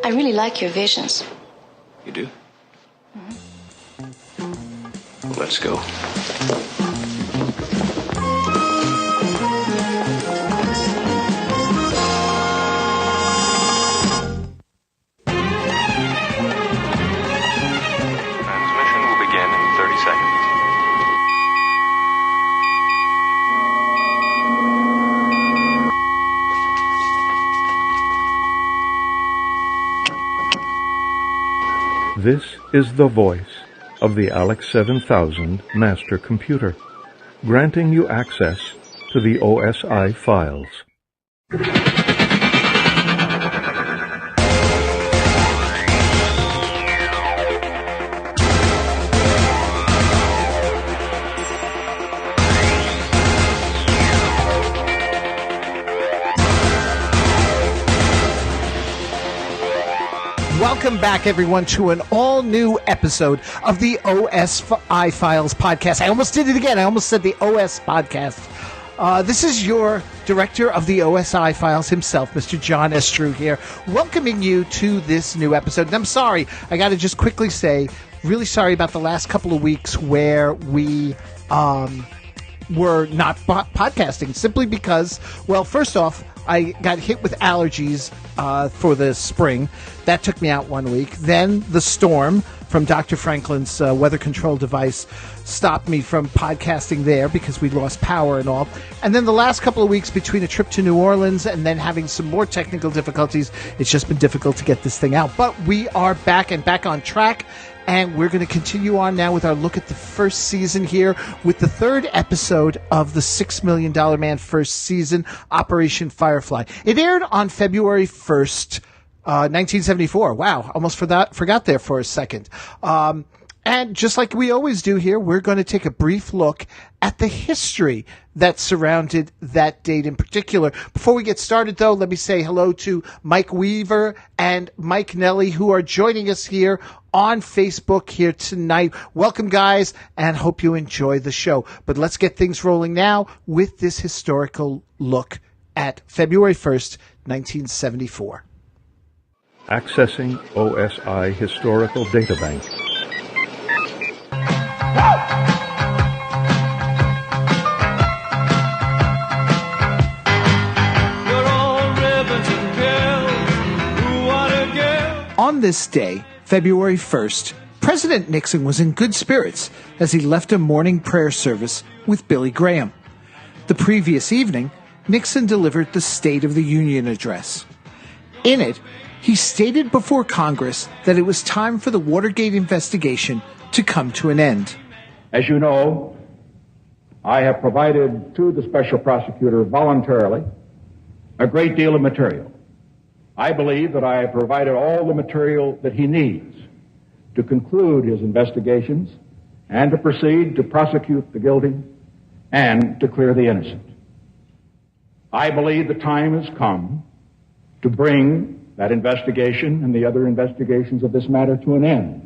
I really like your visions. You do? Let's go. Transmission will begin in 30 seconds. This is the voice of the Alex 7000 master computer, granting you access to the OSI files. Welcome back, everyone, to an all-new episode of the OSI Files podcast. I almost did it again. I almost said the OS podcast. This is your director of the OSI Files himself, Mr. John S. Drew here, welcoming you to this new episode. And I'm sorry, I got to just quickly say, really sorry about the last couple of weeks where we were not podcasting, simply because, well, first off, I got hit with allergies for the spring. That took me out 1 week. Then the storm from Dr. Franklin's weather control device stopped me from podcasting there because we lost power and all. And then the last couple of weeks between a trip to New Orleans and then having some more technical difficulties, it's just been difficult to get this thing out. But we are back and back on track. And we're going to continue on now with our look at the first season here with the third episode of the $6 Million Man first season, Operation Firefly. It aired on February 1st, 1974. Wow, almost forgot there for a second. And just like we always do here, we're going to take a brief look at the history that surrounded that date in particular. Before we get started, though, let me say hello to Mike Weaver and Mike Nelly, who are joining us here on Facebook here tonight. Welcome, guys, and hope you enjoy the show. But let's get things rolling now with this historical look at February 1st, 1974. Accessing OSI Historical Databank. On this day, February 1st, President Nixon was in good spirits as he left a morning prayer service with Billy Graham. The previous evening, Nixon delivered the State of the Union address. In it, he stated before Congress that it was time for the Watergate investigation to come to an end. As you know, I have provided to the special prosecutor voluntarily a great deal of material. I believe that I have provided all the material that he needs to conclude his investigations and to proceed to prosecute the guilty and to clear the innocent. I believe the time has come to bring that investigation and the other investigations of this matter to an end.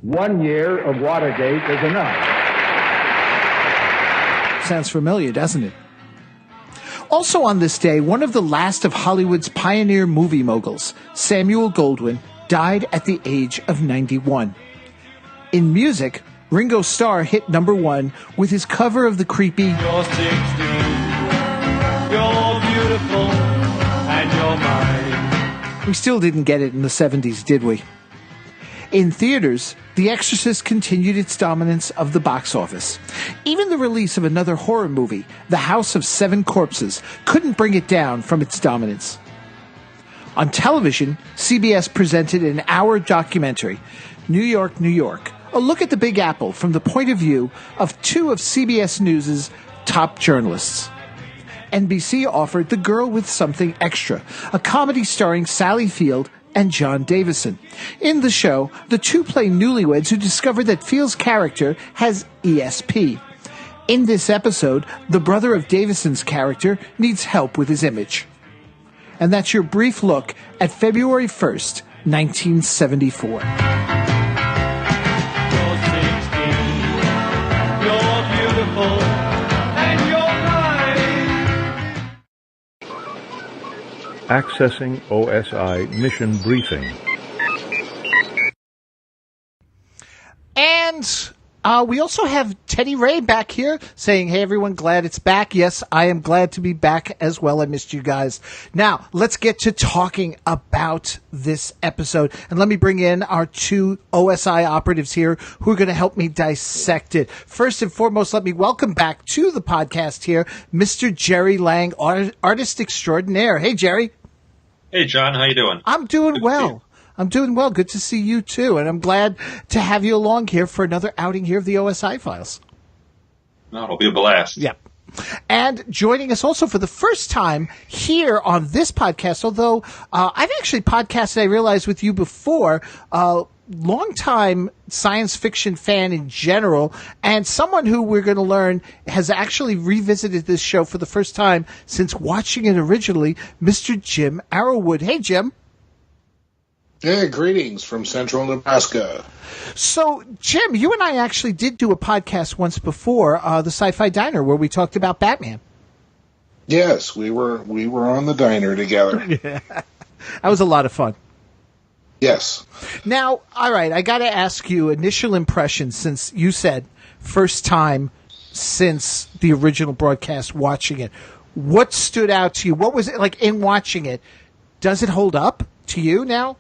1 year of Watergate is enough. Sounds familiar, doesn't it? Also on this day, one of the last of Hollywood's pioneer movie moguls, Samuel Goldwyn, died at the age of 91. In music, Ringo Starr hit number 1 with his cover of the creepy "You're 16, you're beautiful, and you're mine." We still didn't get it in the 70s, did we? In theaters, The Exorcist continued its dominance of the box office. Even the release of another horror movie, The House of Seven Corpses, couldn't bring it down from its dominance. On television, CBS presented an hour documentary, New York, New York, a look at the Big Apple from the point of view of 2 of CBS News' top journalists. NBC offered The Girl with Something Extra, a comedy starring Sally Field and John Davison. In the show, the 2 play newlyweds who discover that Field's character has ESP. In this episode, the brother of Davison's character needs help with his image. And that's your brief look at February 1st, 1974. You're 16, you're beautiful, and you're mine. Accessing OSI Mission Briefing. And we also have Teddy Ray back here saying, hey, everyone, glad it's back. Yes, I am glad to be back as well. I missed you guys. Now, let's get to talking about this episode. And let me bring in our two OSI operatives here who are going to help me dissect it. First and foremost, let me welcome back to the podcast here, Mr. Jerry Lange, artist extraordinaire. Hey, Jerry. Hey, John. How you doing? I'm doing well. I'm doing well. Good to see you, too. And I'm glad to have you along here for another outing here of the OSI Files. No, it'll be a blast. Yep. And joining us also for the first time here on this podcast, although I've actually podcasted, I realized, with you before, longtime science fiction fan in general, and someone who we're going to learn has actually revisited this show for the first time since watching it originally, Mr. Jim Arrowood. Hey, Jim. Hey, greetings from central Nebraska. So, Jim, you and I actually did do a podcast once before, the Sci-Fi Diner, where we talked about Batman. Yes, we were on the diner together. Yeah. That was a lot of fun. Yes. Now, all right, I got to ask you initial impressions, since you said first time since the original broadcast watching it. What stood out to you? What was it like in watching it? Does it hold up to you now?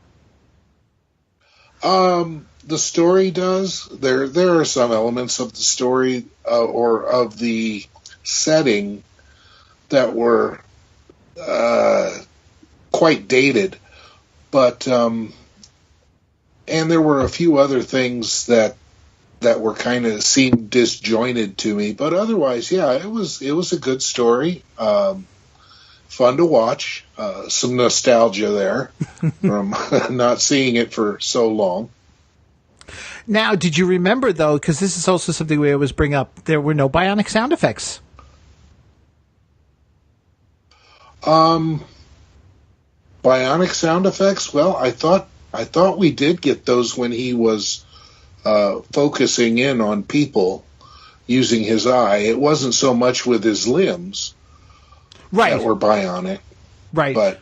The story does. There are some elements of the story or of the setting that were quite dated, but and there were a few other things that were kind of seemed disjointed to me. But otherwise, yeah, it was a good story. Fun to watch. Some nostalgia there from not seeing it for so long. Now, did you remember, though, because this is also something we always bring up, there were no bionic sound effects. Bionic sound effects? Well, I thought we did get those when he was focusing in on people using his eye. It wasn't so much with his limbs. Right. That were bionic. Right. But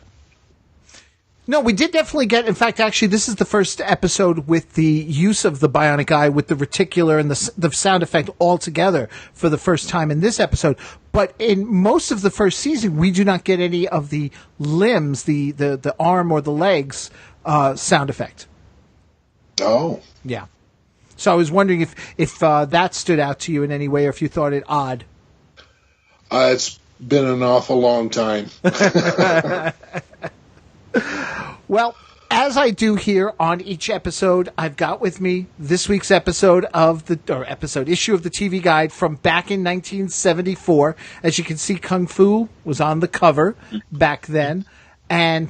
no, we did definitely get, in fact, actually, this is the first episode with the use of the bionic eye with the reticular and the sound effect all together for the first time in this episode. But in most of the first season, we do not get any of the limbs, the arm or the legs sound effect. Oh. Yeah. So I was wondering if that stood out to you in any way or if you thought it odd. It's been an awful long time. Well, as I do here on each episode, I've got with me this week's episode issue of the TV Guide from back in 1974. As you can see, Kung Fu was on the cover back then. And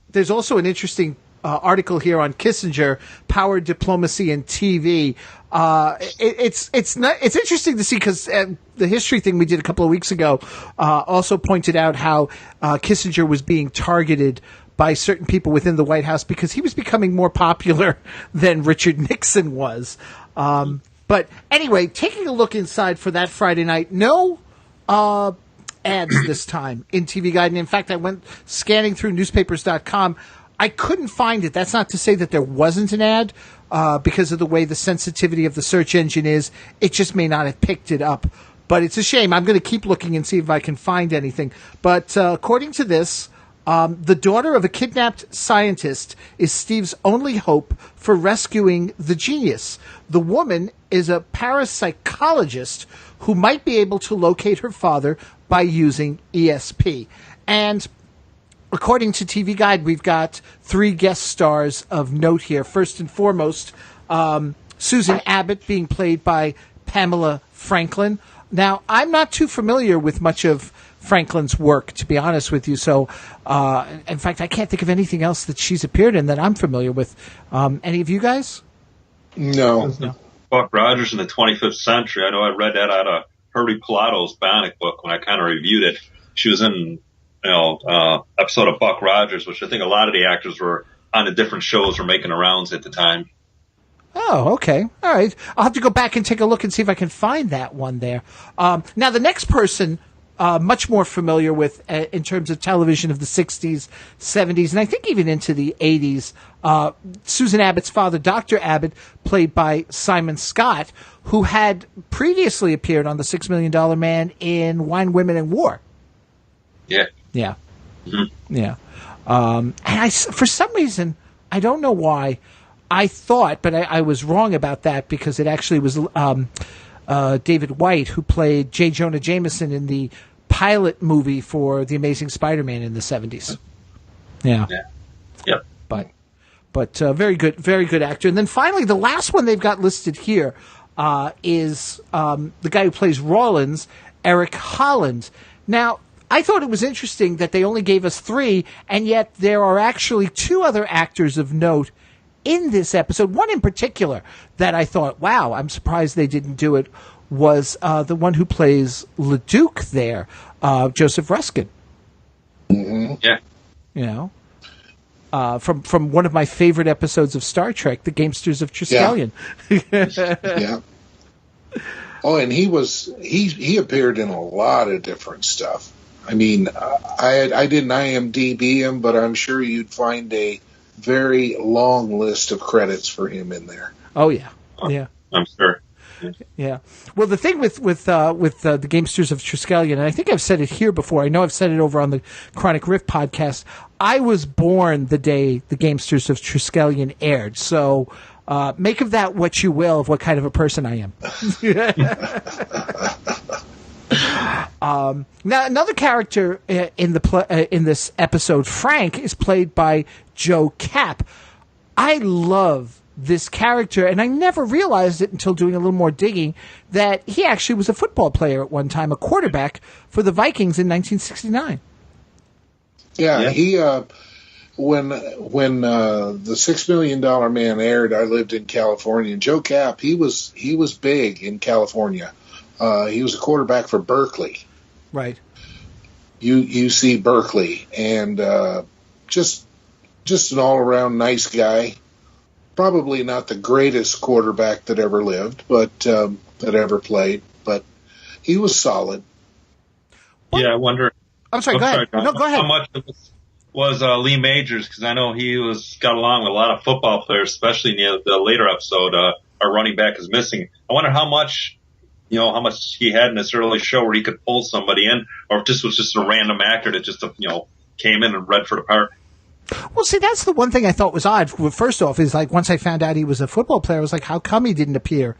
there's also an interesting article here on Kissinger, Power, Diplomacy, and TV. It's interesting to see because the history thing we did a couple of weeks ago also pointed out how Kissinger was being targeted by certain people within the White House because he was becoming more popular than Richard Nixon was. But anyway, taking a look inside for that Friday night, no ads this time in TV Guide. And in fact, I went scanning through newspapers.com. I couldn't find it. That's not to say that there wasn't an ad because of the way the sensitivity of the search engine is. It just may not have picked it up. But it's a shame. I'm going to keep looking and see if I can find anything. But according to this, the daughter of a kidnapped scientist is Steve's only hope for rescuing the genius. The woman is a parapsychologist who might be able to locate her father by using ESP. And according to TV Guide, we've got 3 guest stars of note here. First and foremost, Susan Abbott being played by Pamela Franklin. Now, I'm not too familiar with much of Franklin's work, to be honest with you. So, in fact, I can't think of anything else that she's appeared in that I'm familiar with. Any of you guys? No. Buck Rogers in the 25th Century. I know I read that out of Herbie Pilato's Bionic book when I kind of reviewed it. She was in, episode of Buck Rogers, which I think a lot of the actors were on the different shows or making the rounds at the time. Oh, okay. All right. I'll have to go back and take a look and see if I can find that one there. Now, the next person much more familiar with in terms of television of the 60s, 70s, and I think even into the 80s. Susan Abbott's father, Dr. Abbott, played by Simon Scott, who had previously appeared on The $6 Million Man in Wine, Women, and War. Yeah. Yeah. Mm-hmm. Yeah. And for some reason, I don't know why, I thought, but I was wrong about that, because it actually was David White who played J. Jonah Jameson in the pilot movie for The Amazing Spider-Man in the 70s. Yeah. Yep. But very good actor. And then finally, the last one they've got listed here is the guy who plays Rollins, Eric Holland. Now, I thought it was interesting that they only gave us 3, and yet there are actually 2 other actors of note in this episode. One in particular that I thought, wow, I'm surprised they didn't do it, was the one who plays LeDuc there, Joseph Ruskin. Mm-hmm. Yeah. You know, from one of my favorite episodes of Star Trek, The Gamesters of Triskelion. Yeah. Oh, and he appeared in a lot of different stuff. I mean, I didn't IMDb him, but I'm sure you'd find a very long list of credits for him in there. Oh yeah, yeah. I'm sure. Yeah. Well, the thing with the Gamesters of Triskelion, and I think I've said it here before. I know I've said it over on the Chronic Rift podcast. I was born the day the Gamesters of Triskelion aired, so make of that what you will, of what kind of a person I am. Now, another character in this episode, Frank, is played by Joe Kapp. I love this character, and I never realized it until doing a little more digging, that he actually was a football player at one time, a quarterback for the Vikings in 1969. Yeah. He when the $6 Million Man aired, I lived in California, and Joe Kapp, he was big in California. He was a quarterback for Berkeley. Right. UC Berkeley, and just an all-around nice guy. Probably not the greatest quarterback that ever lived, but that ever played, but he was solid. Yeah, I wonder. I'm sorry, go ahead. No, go ahead. How much of this was Lee Majors? Because I know he got along with a lot of football players, especially in the later episode. Our running back is missing. I wonder how much he had in this early show where he could pull somebody in, or if this was just a random actor that just came in and read for the part. Well, see, that's the one thing I thought was odd. First off, is like once I found out he was a football player, I was like, how come he didn't appear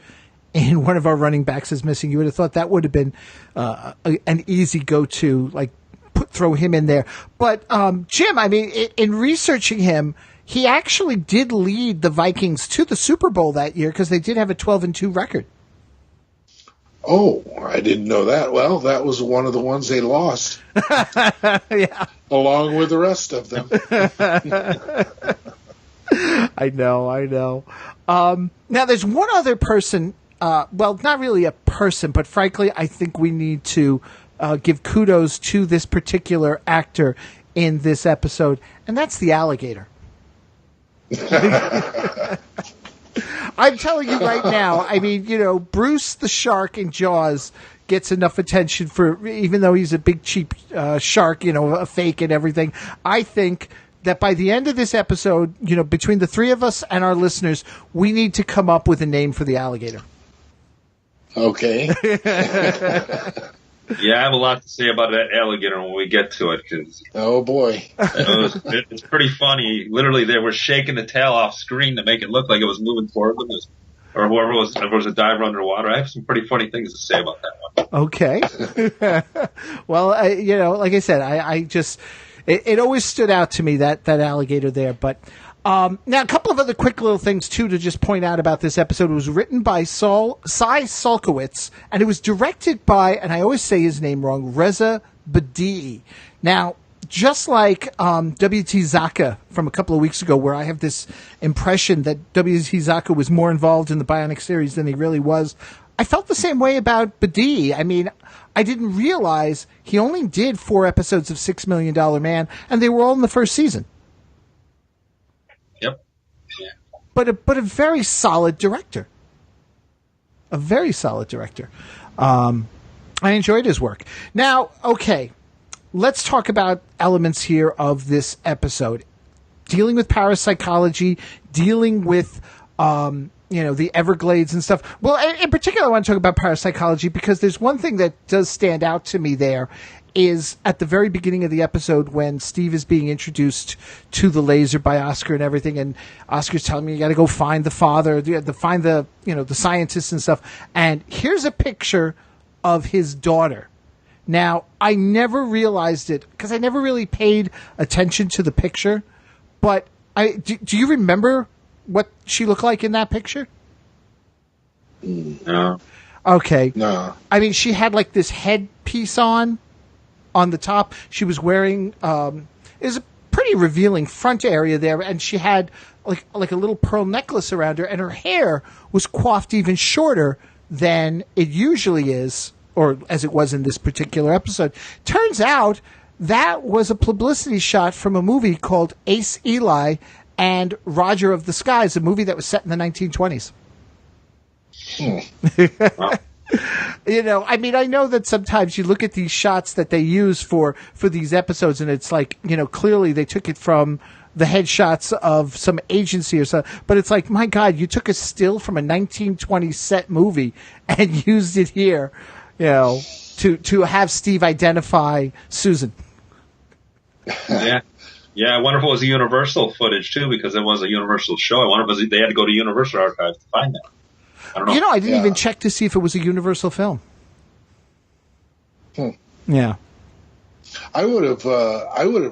in one of our running backs is missing? You would have thought that would have been an easy go-to, like throw him in there. But Jim, I mean, in researching him, he actually did lead the Vikings to the Super Bowl that year because they did have a 12-2 record. Oh, I didn't know that. Well, that was one of the ones they lost. Yeah. Along with the rest of them. I know. Now, there's one other person, well, not really a person, but frankly, I think we need to give kudos to this particular actor in this episode, and that's the alligator. I'm telling you right now, I mean, Bruce the shark in Jaws gets enough attention for, even though he's a big cheap shark, a fake and everything. I think that by the end of this episode, between the 3 of us and our listeners, we need to come up with a name for the alligator. Okay. Yeah, I have a lot to say about that alligator when we get to it. Cause oh, boy. It's pretty funny. Literally, they were shaking the tail off screen to make it look like it was moving toward them. Or whoever was a diver underwater. I have some pretty funny things to say about that one. Okay. Well, like I said, I just it always stood out to me, that alligator there. But now a couple of other quick little things too to just point out about this episode. It was written by Cy Salkowitz, and it was directed by, and I always say his name wrong, Reza Badiyi. Now, just like W.T. Zaka from a couple of weeks ago, where I have this impression that W.T. Zaka was more involved in the Bionics series than he really was, I felt the same way about Badiyi. I mean, I didn't realize he only did 4 episodes of $6 Million Man, and they were all in the first season. Yep. Yeah. But a very solid director. A very solid director. I enjoyed his work. Now, okay, let's talk about elements here of this episode. Dealing with parapsychology, dealing with, the Everglades and stuff. Well, in particular, I want to talk about parapsychology because there's one thing that does stand out to me there is at the very beginning of the episode when Steve is being introduced to the laser by Oscar and everything, and Oscar's telling me you got to go find the father, find the scientists and stuff. And here's a picture of his daughter. Now, I never realized it because I never really paid attention to the picture, but do you remember what she looked like in that picture? No. Okay. No. I mean, she had like this headpiece on the top. She was wearing it was a pretty revealing front area there, and she had like a little pearl necklace around her, and her hair was coiffed even shorter than it usually is, or as it was in this particular episode. Turns out that was a publicity shot from a movie called Ace Eli and Roger of the Skies, a movie that was set in the 1920s. I mean, I know that sometimes you look at these shots that they use for these episodes, and it's like, clearly they took it from the headshots of some agency or something. But it's like, my God, you took a still from a 1920s set movie and used it here, to have Steve identify Susan. Yeah. Yeah, I wonder if it was a Universal footage, too, because it was a Universal show. I wonder if they had to go to Universal Archives to find that. I don't know. I didn't even check to see if it was a Universal film. Yeah. I would have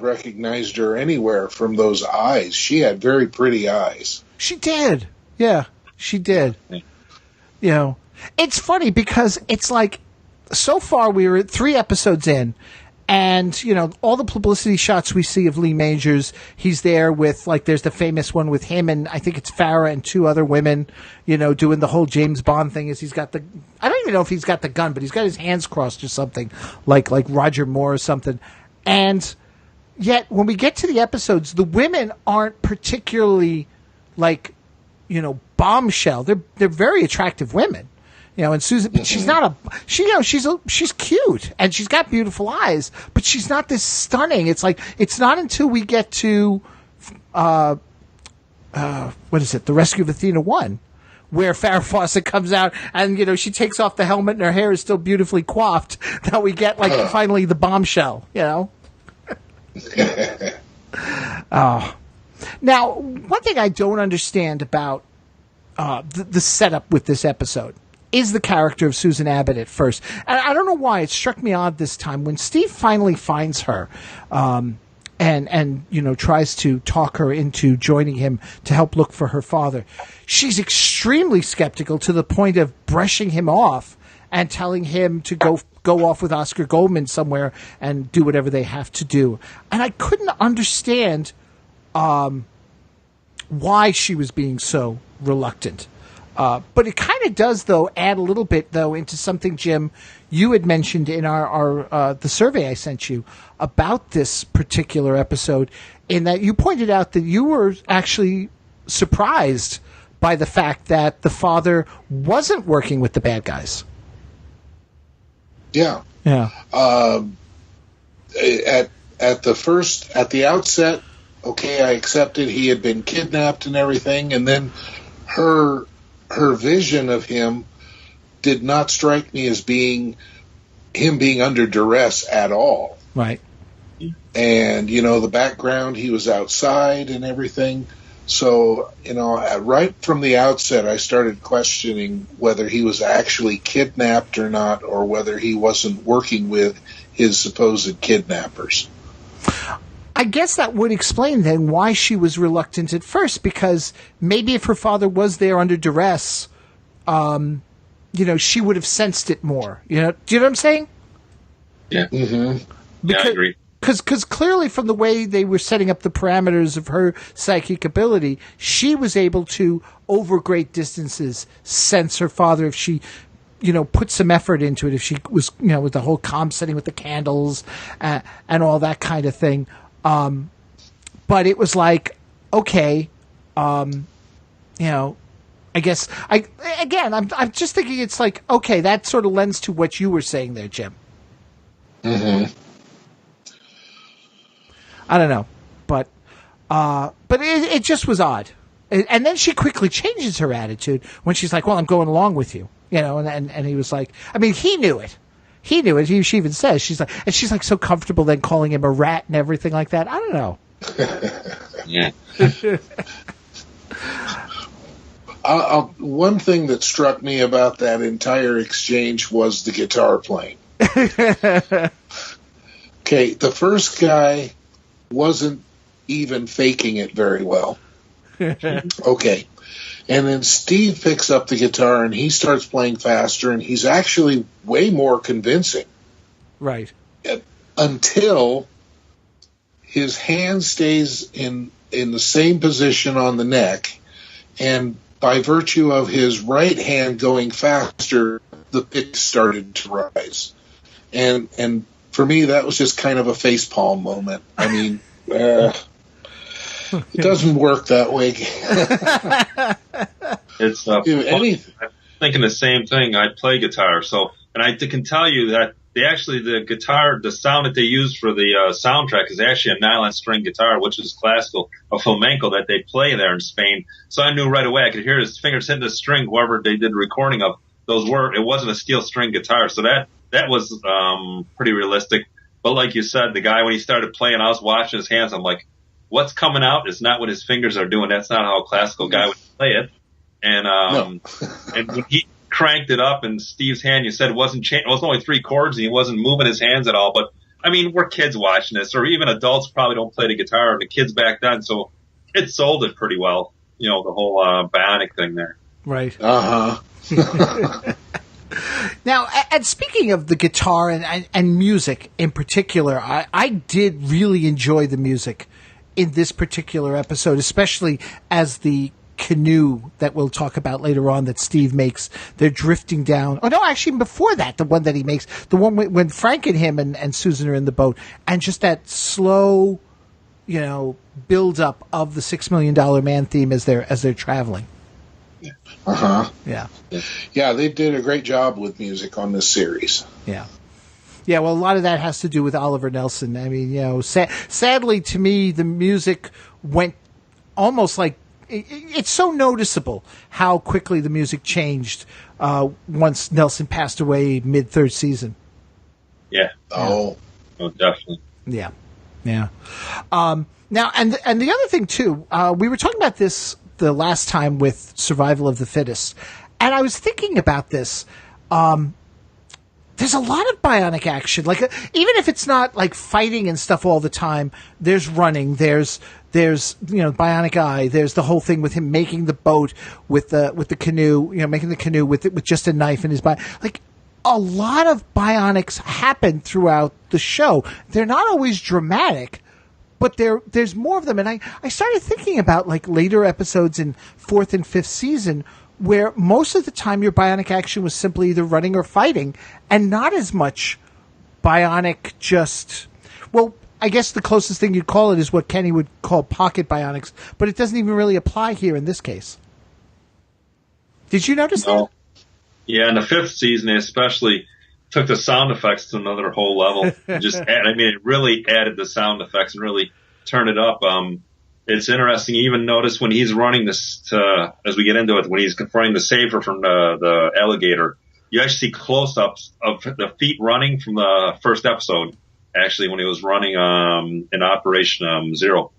recognized her anywhere from those eyes. She had very pretty eyes. She did. Yeah, she did. Yeah. It's funny because it's like, so far we were 3 episodes in, and, all the publicity shots we see of Lee Majors, he's there with, there's the famous one with him and I think it's Farrah and 2 other women, doing the whole James Bond thing is he's got I don't even know if he's got the gun, but he's got his hands crossed or something, like Roger Moore or something. And yet, when we get to the episodes, the women aren't particularly, bombshell. They're very attractive women. And Susan, she's not she's cute and she's got beautiful eyes, but she's not this stunning. It's like, it's not until we get to, what is it? The Rescue of Athena 1, where Farrah Fawcett comes out and, she takes off the helmet and her hair is still beautifully coiffed, that we get finally the bombshell, Now, one thing I don't understand about, the setup with this episode is the character of Susan Abbott at first. And I don't know why it struck me odd this time when Steve finally finds her, and tries to talk her into joining him to help look for her father. She's extremely skeptical to the point of brushing him off and telling him to go off with Oscar Goldman somewhere and do whatever they have to do. And I couldn't understand why she was being so reluctant. But it kind of does, though, add a little bit, though, into something, Jim, you had mentioned in our the survey I sent you about this particular episode, in that you pointed out that you were actually surprised by the fact that the father wasn't working with the bad guys. Yeah. Yeah. At the outset, okay, I accepted he had been kidnapped and everything, and then her vision of him did not strike me as being under duress at all. Right. And, the background, he was outside and everything. So, right from the outset, I started questioning whether he was actually kidnapped or not, or whether he wasn't working with his supposed kidnappers. I guess that would explain then why she was reluctant at first, because maybe if her father was there under duress, she would have sensed it more. Do you know what I'm saying? Yeah. Mm-hmm. Yeah, I agree. Because clearly from the way they were setting up the parameters of her psychic ability, she was able to, over great distances, sense her father if she, put some effort into it, if she was, with the whole comm setting with the candles and all that kind of thing. But it was like, okay, and I guess I'm just thinking it's like, okay, that sort of lends to what you were saying there, Jim. Mm-hmm. I don't know, but it just was odd. And then she quickly changes her attitude when she's like, well, I'm going along with you, and he was like, I mean, he knew it. She even says, she's like so comfortable then calling him a rat and everything like that. I don't know. Yeah. One thing that struck me about that entire exchange was the guitar playing. Okay, the first guy wasn't even faking it very well. Okay. And then Steve picks up the guitar and he starts playing faster, and he's actually way more convincing. Right. Until his hand stays in the same position on the neck, and by virtue of his right hand going faster, the pitch started to rise. And for me, that was just kind of a facepalm moment. I mean, it doesn't work that way. It's anything. I'm thinking the same thing. I play guitar, and I can tell you that the guitar, the sound that they use for the soundtrack is actually a nylon string guitar, which is classical, a flamenco that they play there in Spain. So I knew right away. I could hear his fingers hitting the string. Whoever they did the recording of those were, it wasn't a steel string guitar. So that was pretty realistic. But like you said, the guy, when he started playing, I was watching his hands. I'm like, what's coming out is not what his fingers are doing. That's not how a classical guy would play it. And No. and when he cranked it up in Steve's hand, you said it was only 3 chords and he wasn't moving his hands at all. But I mean, we're kids watching this, or even adults probably don't play the guitar, and the kids back then, so it sold it pretty well. The whole Bionic thing there. Right. Uh-huh. Now, and speaking of the guitar and music in particular, I did really enjoy the music in this particular episode, especially as the canoe that we'll talk about later on that Steve makes, they're drifting down. Oh, no, actually, before that, the one that he makes, the one when Frank and him and Susan are in the boat, and just that slow, build up of the $6 Million Man theme as they're traveling. Uh-huh. Yeah. Yeah, they did a great job with music on this series. Yeah. Yeah, well, a lot of that has to do with Oliver Nelson. I mean, sadly to me, the music went almost like, it's so noticeable how quickly the music changed once Nelson passed away mid-3rd season. Yeah. Oh, Definitely. Yeah. Yeah. Now, and the other thing, too, we were talking about this the last time with Survival of the Fittest, and I was thinking about this. There's a lot of bionic action. Like, even if it's not like fighting and stuff all the time, there's running, there's bionic eye, there's the whole thing with him making the boat with the canoe, making the canoe with just a knife in his body. Like, a lot of bionics happen throughout the show. They're not always dramatic, but there's more of them. And I started thinking about like later episodes in 4th and 5th season, where most of the time your bionic action was simply either running or fighting, and not as much bionic I guess the closest thing you'd call it is what Kenny would call pocket bionics, but it doesn't even really apply here in this case. Did you notice that? Yeah, in the 5th season, they especially took the sound effects to another whole level. It really added the sound effects and really turned it up. It's interesting. You even notice when he's running this, as we get into it, when he's confronting the saver from the alligator, you actually see close-ups of the feet running from the first episode, actually, when he was running in Operation Zero.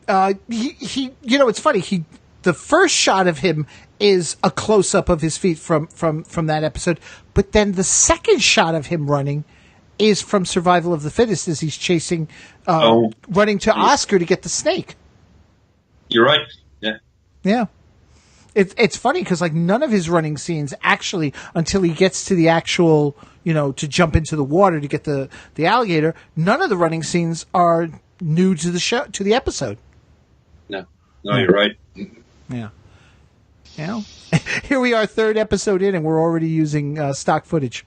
It's funny. The first shot of him is a close-up of his feet from that episode, but then the second shot of him running is from Survival of the Fittest as he's chasing, running to Oscar to get the snake. You're right. Yeah. Yeah. It's funny because like none of his running scenes actually, until he gets to the actual, to jump into the water to get the alligator, none of the running scenes are new to the show, to the episode. No, you're right. Yeah. Here we are, 3rd episode in, and we're already using stock footage.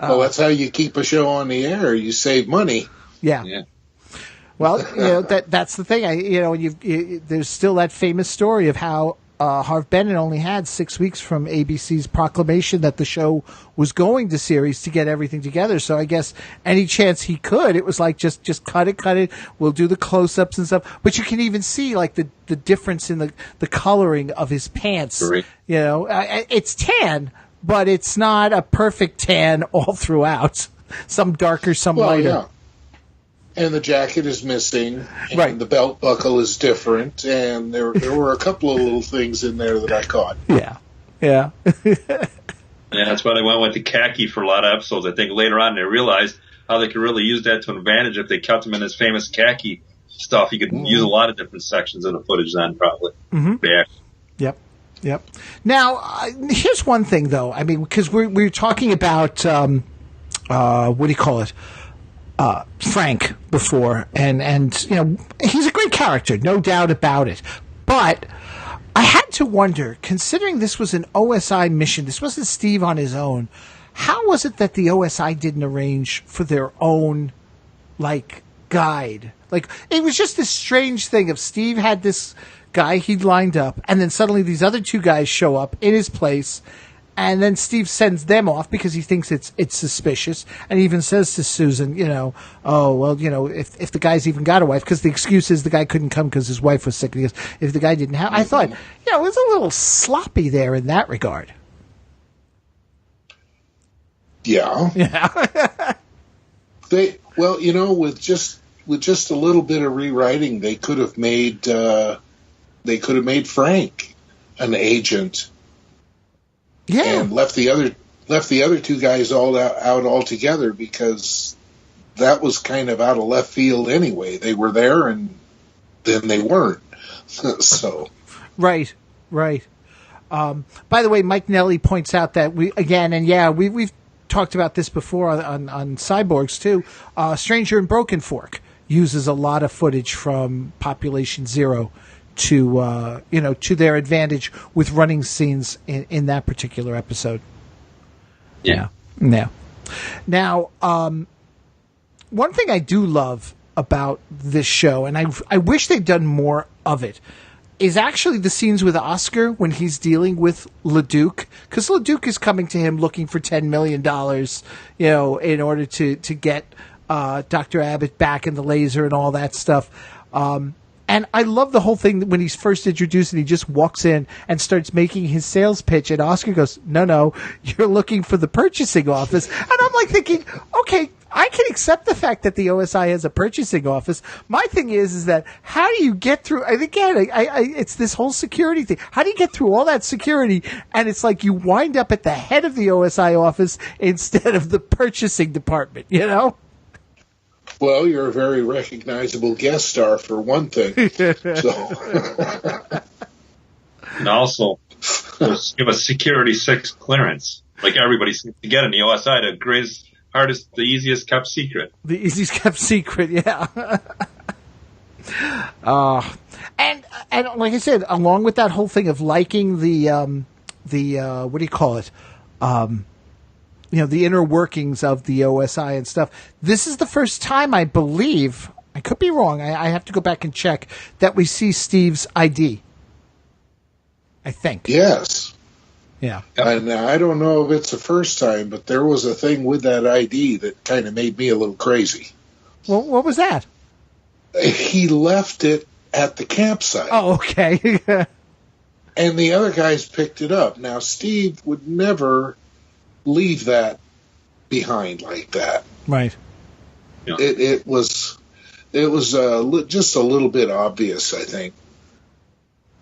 Well, that's how you keep a show on the air. You save money. Yeah. Well, that's the thing. There's still that famous story of how Harv Bennett only had 6 weeks from ABC's proclamation that the show was going to series to get everything together. So I guess any chance he could, it was like just cut it. We'll do the close-ups and stuff. But you can even see like the difference in the coloring of his pants. Right. It's tan, but it's not a perfect tan all throughout. Some darker, some lighter. Yeah. And the jacket is missing, and right. The belt buckle is different, and there were a couple of little things in there that I caught. Yeah. Yeah, that's why they went with the khaki for a lot of episodes. I think later on they realized how they could really use that to an advantage if they kept him in his famous khaki stuff. You could use a lot of different sections of the footage then, probably. Mm-hmm. Yeah. Yep. Now, here's one thing, though. I mean, because we're talking about, what do you call it? Frank before, and he's a great character, no doubt about it. But I had to wonder, considering this was an OSI mission, this wasn't Steve on his own, how was it that the OSI didn't arrange for their own, guide? It was just this strange thing of Steve had this guy he'd lined up, and then suddenly these other two guys show up in his place. And then Steve sends them off because he thinks it's suspicious, and he even says to Susan, if the guy's even got a wife, because the excuse is the guy couldn't come because his wife was sick. And he goes, if the guy didn't have, I thought, it was a little sloppy there in that regard. Yeah. Yeah. With just a little bit of rewriting, they could have made Frank an agent. Yeah. And left the other two guys all out altogether, because that was kind of out of left field anyway. They were there and then they weren't. So. Right. By the way, Mike Nelly points out that we've talked about this before on Cyborgs too. Stranger in Broken Fork uses a lot of footage from Population Zero to their advantage with running scenes in that particular episode. Yeah. Now, one thing I do love about this show, and I wish they'd done more of it, is actually the scenes with Oscar when he's dealing with LeDuc, because LeDuc is coming to him looking for $10 million, in order to get Dr. Abbott back in the laser and all that stuff. And I love the whole thing when he's first introduced and he just walks in and starts making his sales pitch, and Oscar goes, no, you're looking for the purchasing office. And I'm thinking, okay, I can accept the fact that the OSI has a purchasing office. My thing is that how do you get through, and again, it's this whole security thing. How do you get through all that security? And it's like you wind up at the head of the OSI office instead of the purchasing department, Well, you're a very recognizable guest star, for one thing. And also, give a Security 6 clearance, like everybody seems to get in the OSI, the greatest, hardest, the easiest kept secret. The easiest kept secret, yeah. And like I said, along with that whole thing of liking the what do you call it? The inner workings of the OSI and stuff. This is the first time, I believe, I could be wrong, I have to go back and check, that we see Steve's ID. I think. Yes. Yeah. And I don't know if it's the first time, but there was a thing with that ID that kind of made me a little crazy. Well, what was that? He left it at the campsite. Oh, okay. And the other guys picked it up. Now, Steve would never leave that behind like that. Right. Yeah. It was just a little bit obvious, I think.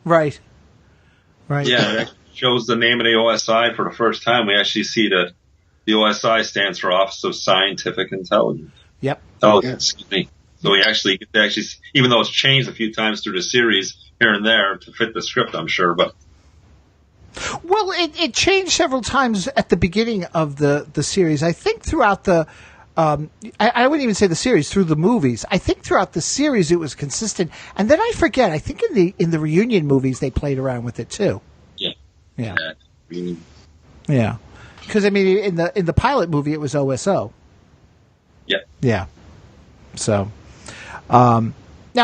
Right. Yeah, it shows the name of the OSI for the first time. We actually see the OSI stands for Office of Scientific Intelligence. Yep. Excuse me. So we actually get to even though it's changed a few times through the series here and there to fit the script, I'm sure, but. Well, it changed several times at the beginning of the series. I think throughout the, I wouldn't even say the series, through the movies. I think throughout the series it was consistent, and then I forget. I think in the reunion movies they played around with it too. Yeah. Yeah. Because I mean, in the pilot movie it was OSO. Yeah. Yeah. So, Now,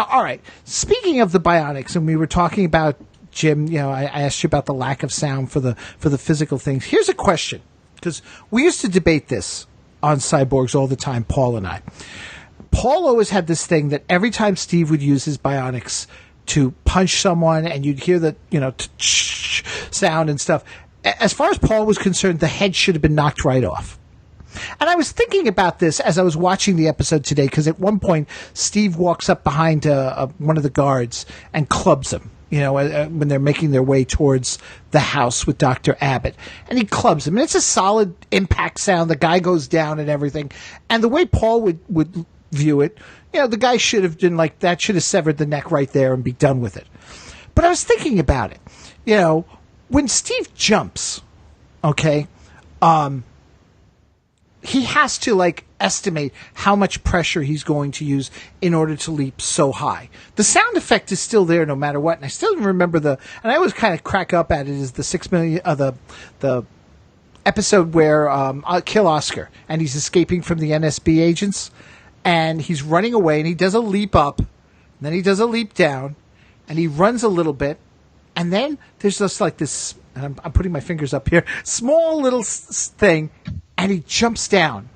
all right. Speaking of the Bionics, and we were talking about Jim. I asked you about the lack of sound for the physical things. Here's a question, because we used to debate this on Cyborgs all the time, Paul and I. Paul always had this thing that every time Steve would use his Bionics to punch someone, and you'd hear the sound and stuff. As far as Paul was concerned, the head should have been knocked right off. And I was thinking about this as I was watching the episode today, because at one point, Steve walks up behind one of the guards and clubs him, when they're making their way towards the house with Dr. Abbott. And he clubs him. And it's a solid impact sound. The guy goes down and everything. And the way Paul would view it, the guy should have been like, that should have severed the neck right there and be done with it. But I was thinking about it. When Steve jumps, okay, he has to estimate how much pressure he's going to use in order to leap so high. The sound effect is still there no matter what, and I still remember and I always kind of crack up at it, is the 6 million, the episode where Kill Oscar, and he's escaping from the NSB agents, and he's running away, and he does a leap up, and then he does a leap down, and he runs a little bit, and then there's just this, and I'm putting my fingers up here, small little thing, and he jumps down,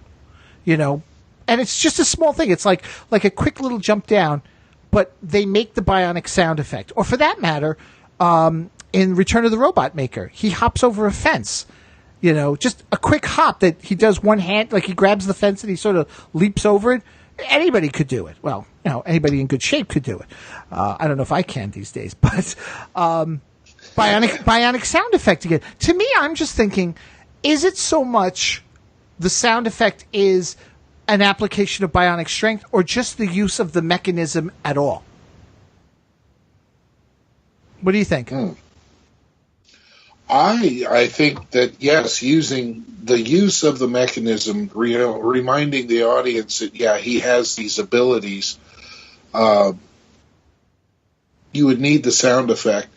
and it's just a small thing. It's like a quick little jump down, but they make the Bionic sound effect. Or for that matter, in Return of the Robot Maker, he hops over a fence, just a quick hop that he does one hand, he grabs the fence and he sort of leaps over it. Anybody could do it. Well, anybody in good shape could do it. I don't know if I can these days, but Bionic sound effect again. To me, I'm just thinking, is it so much the sound effect is an application of bionic strength, or just the use of the mechanism at all? What do you think? I think that, yes, using the use of the mechanism, reminding the audience that, he has these abilities, you would need the sound effect.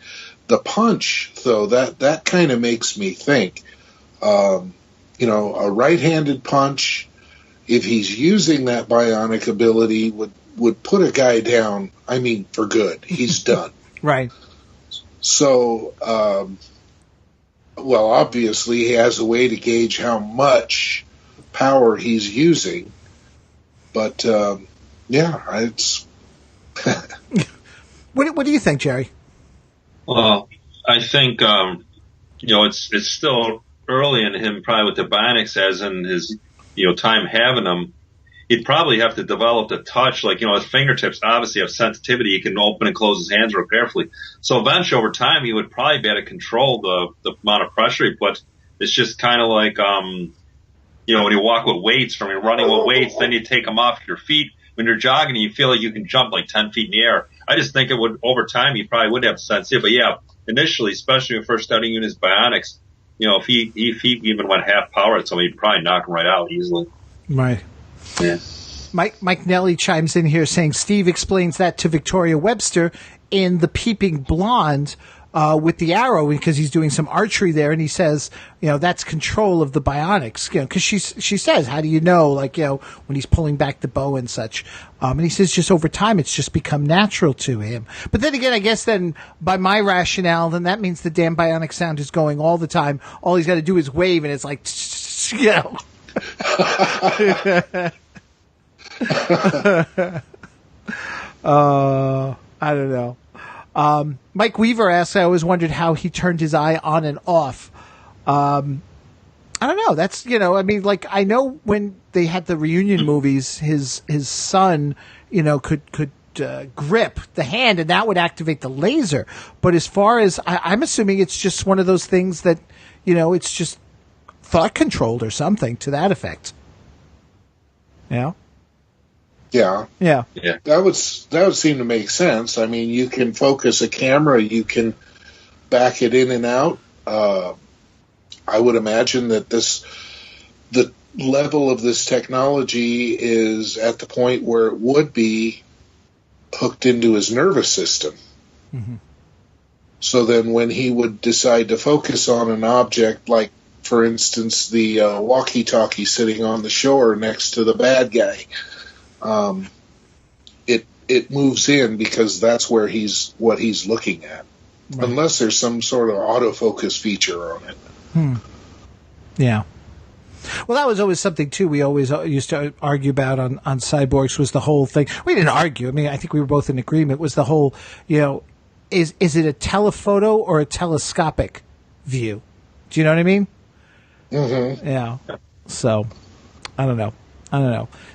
The punch, though, that kind of makes me think, a right-handed punch, if he's using that bionic ability, would put a guy down, for good. He's done. Right. So, obviously he has a way to gauge how much power he's using. But, it's... What do you think, Jerry? Well, I think, it's still early in him, probably with the Bionics, as in his, time having them. He'd probably have to develop the touch, his fingertips obviously have sensitivity. He can open and close his hands real carefully. So eventually, over time, he would probably be able to control the amount of pressure he puts. It's just kind of like, when you walk with weights, from running with weights, then you take them off your feet. When you're jogging, you feel like you can jump 10 feet in the air. I just think it would, over time, he probably would have sensitivity. But initially, especially when first starting using his Bionics, if he even went half power at somebody, he'd probably knock him right out easily. Right. Yeah. Mike Nelly chimes in here saying Steve explains that to Victoria Webster in The Peeping Blonde with the arrow, because he's doing some archery there, and he says, that's control of the Bionics, because she says, how do you know, when he's pulling back the bow and such, and he says just over time it's just become natural to him. But then again, I guess then by my rationale, then that means the damn Bionic sound is going all the time. All he's got to do is wave, and it's like, I don't know. Mike Weaver asks, I always wondered how he turned his eye on and off. I don't know. That's, I know when they had the reunion movies, his son, could grip the hand, and that would activate the laser. But as far as, I'm assuming it's just one of those things that, it's just thought controlled or something to that effect. Yeah. Yeah. Yeah. That would seem to make sense. You can focus a camera, you can back it in and out. I would imagine that the level of this technology is at the point where it would be hooked into his nervous system. Mm-hmm. So then when he would decide to focus on an object, like, for instance, the walkie-talkie sitting on the shore next to the bad guy, it moves in because that's where what he's looking at. Right. Unless there's some sort of autofocus feature on it. Yeah. Well, that was always something, too, we always used to argue about on Cyborgs, was the whole thing. We didn't argue. I mean, I think we were both in agreement, was the whole, is it a telephoto or a telescopic view? Do you know what I mean? Mm-hmm. Yeah. So, I don't know.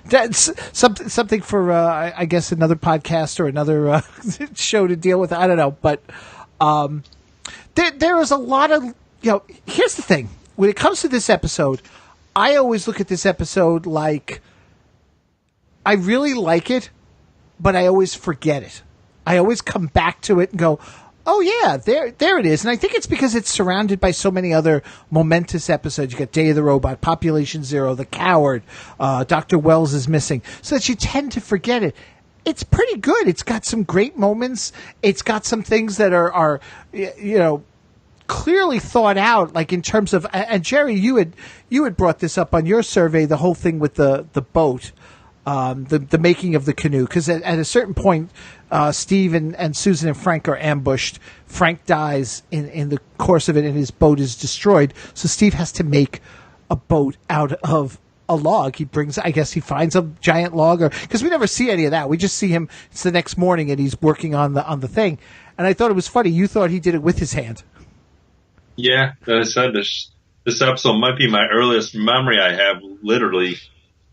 That's something for, I guess, another podcast or another show to deal with. I don't know. But there is a lot of, here's the thing. When it comes to this episode, I always look at this episode like I really like it, but I always forget it. I always come back to it and go, oh, yeah, there it is. And I think it's because it's surrounded by so many other momentous episodes. You got Day of the Robot, Population Zero, The Coward, Dr. Wells is missing, so that you tend to forget it. It's pretty good. It's got some great moments. It's got some things that are clearly thought out, like in terms of, and Jerry, you had brought this up on your survey, the whole thing with the boat, the making of the canoe, because at a certain point, Steve and Susan and Frank are ambushed. Frank dies in the course of it, and his boat is destroyed. So Steve has to make a boat out of a log. He finds a giant log, because we never see any of that. We just see him. It's the next morning, and he's working on the thing. And I thought it was funny. You thought he did it with his hand. Yeah, as I said, this episode might be my earliest memory I have, literally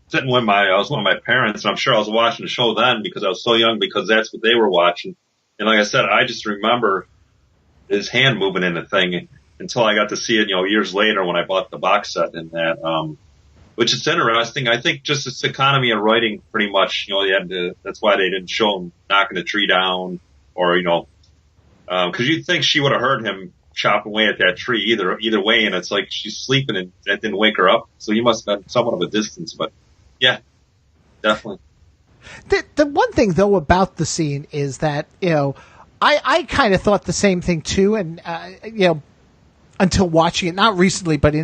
sitting with I was with my parents, and I'm sure I was watching the show then because I was so young, because that's what they were watching. And like I said, I just remember his hand moving in the thing until I got to see it, years later when I bought the box set and that, which is interesting. I think just it's economy of writing pretty much, that's why they didn't show him knocking the tree down or, cause you'd think she would have heard him chopping away at that tree either way. And it's like she's sleeping and that didn't wake her up. So you must have been somewhat of a distance, but yeah, definitely. The one thing though about the scene is that, I kind of thought the same thing too. And, until watching it, not recently, but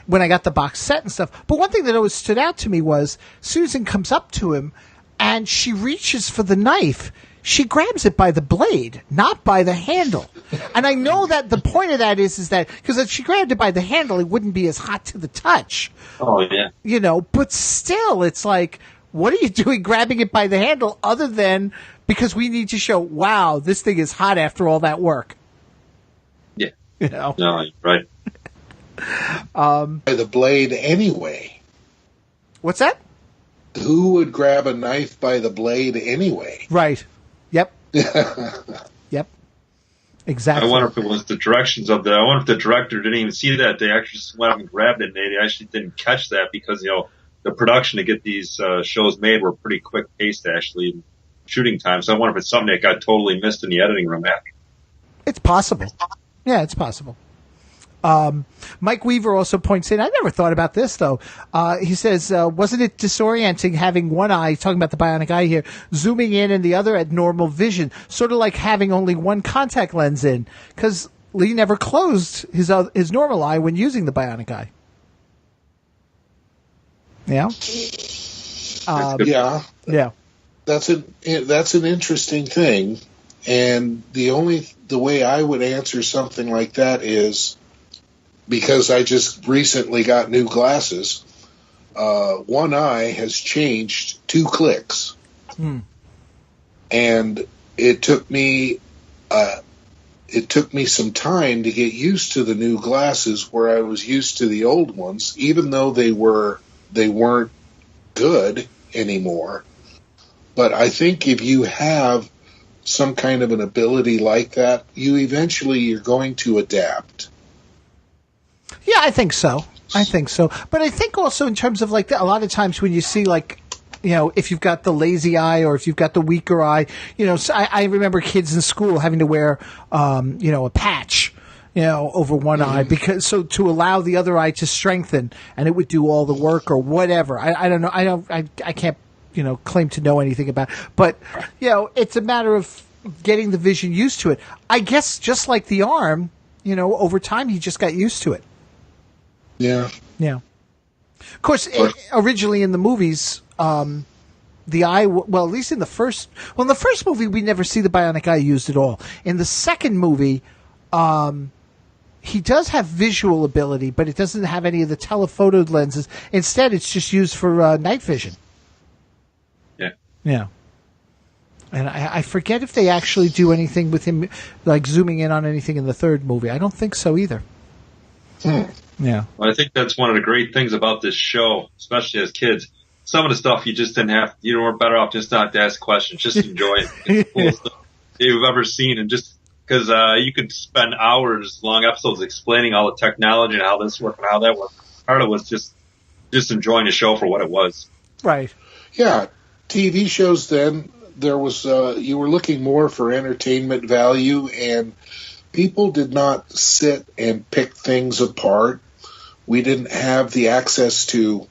when I got the box set and stuff. But one thing that always stood out to me was Susan comes up to him and she reaches for the knife. She grabs it by the blade, not by the handle. And I know that the point of that is that because if she grabbed it by the handle, it wouldn't be as hot to the touch. Oh, yeah. But still, it's like, what are you doing grabbing it by the handle other than because we need to show, wow, this thing is hot after all that work? Yeah. No, right. By the blade anyway. What's that? Who would grab a knife by the blade anyway? Right. Yep. Yep. Exactly. I wonder if it was the directions of I wonder if the director didn't even see that. They actually just went up and grabbed it, and they actually didn't catch that because, the production to get these shows made were pretty quick paced, actually, in shooting time. So I wonder if it's something that got totally missed in the editing room after. It's possible. Yeah, it's possible. Mike Weaver also points in, I never thought about this, though. He says, wasn't it disorienting having one eye, talking about the bionic eye here, zooming in and the other at normal vision, sort of like having only one contact lens in? Because Lee never closed his normal eye when using the bionic eye. Yeah? Yeah. That's an interesting thing. And the way I would answer something like that is, because I just recently got new glasses, one eye has changed 2 clicks. And it took me some time to get used to the new glasses where I was used to the old ones, even though they weren't good anymore. But I think if you have some kind of an ability like that, you're going to adapt. Yeah, I think so. But I think also in terms of like a lot of times when you see like, if you've got the lazy eye or if you've got the weaker eye, so I remember kids in school having to wear, a patch, over one eye to allow the other eye to strengthen and it would do all the work or whatever. I don't know. I can't, claim to know anything about it. But, it's a matter of getting the vision used to it. I guess just like the arm, over time he just got used to it. Yeah. Yeah. Of course, originally in the movies, the the eye, well, at least in the first movie, we never see the bionic eye used at all. In the second movie, he does have visual ability, but it doesn't have any of the telephoto lenses. Instead, it's just used for night vision. Yeah. Yeah. And I forget if they actually do anything with him, like zooming in on anything in the third movie. I don't think so either. Yeah. Well, I think that's one of the great things about this show, especially as kids. Some of the stuff you just didn't have, you were better off just not to ask questions, just enjoy it. It's the coolest stuff you've ever seen, and just because you could spend hours, long episodes explaining all the technology and how this worked and how that worked. Part of it was just enjoying the show for what it was. Right. Yeah, TV shows then, there was you were looking more for entertainment value, and people did not sit and pick things apart. We didn't have the access to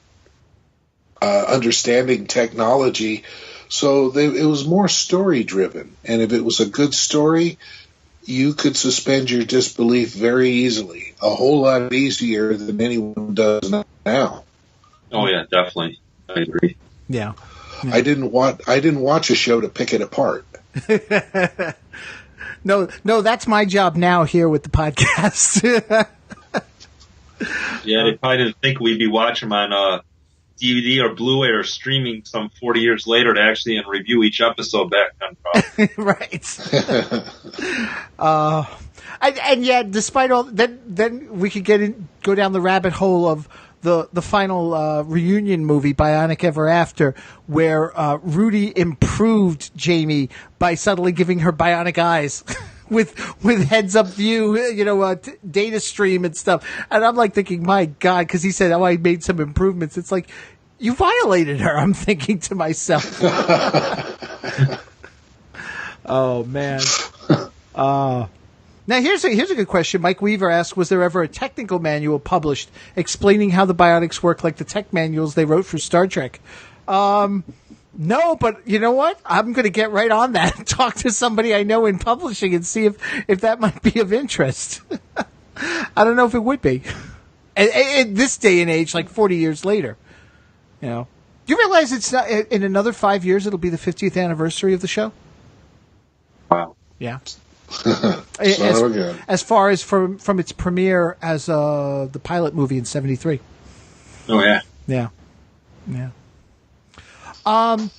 understanding technology, so it was more story driven. And if it was a good story, you could suspend your disbelief very easily, a whole lot easier than anyone does now. Oh yeah, definitely. I agree. Yeah. I didn't watch a show to pick it apart. No, that's my job now here with the podcast. Yeah, they probably didn't think we'd be watching them on DVD or Blu-ray or streaming some 40 years later to actually and review each episode back then. Right. And yet, despite all, then we could go down the rabbit hole of the final reunion movie, Bionic Ever After, where Rudy improved Jamie by suddenly giving her bionic eyes with heads up view, data stream and stuff. And I'm like thinking, my God, because he said, I made some improvements. It's like, you violated her. I'm thinking to myself. Oh man. Now, here's a good question. Mike Weaver asked, was there ever a technical manual published explaining how the bionics work like the tech manuals they wrote for Star Trek? No, but you know what? I'm going to get right on that and talk to somebody I know in publishing and see if that might be of interest. I don't know if it would be. In this day and age, like 40 years later. Do you realize it's not, in another 5 years it'll be the 50th anniversary of the show? Wow. Yeah. Again. As far as from its premiere as the pilot movie in 1973. Oh yeah. Yeah. Yeah. One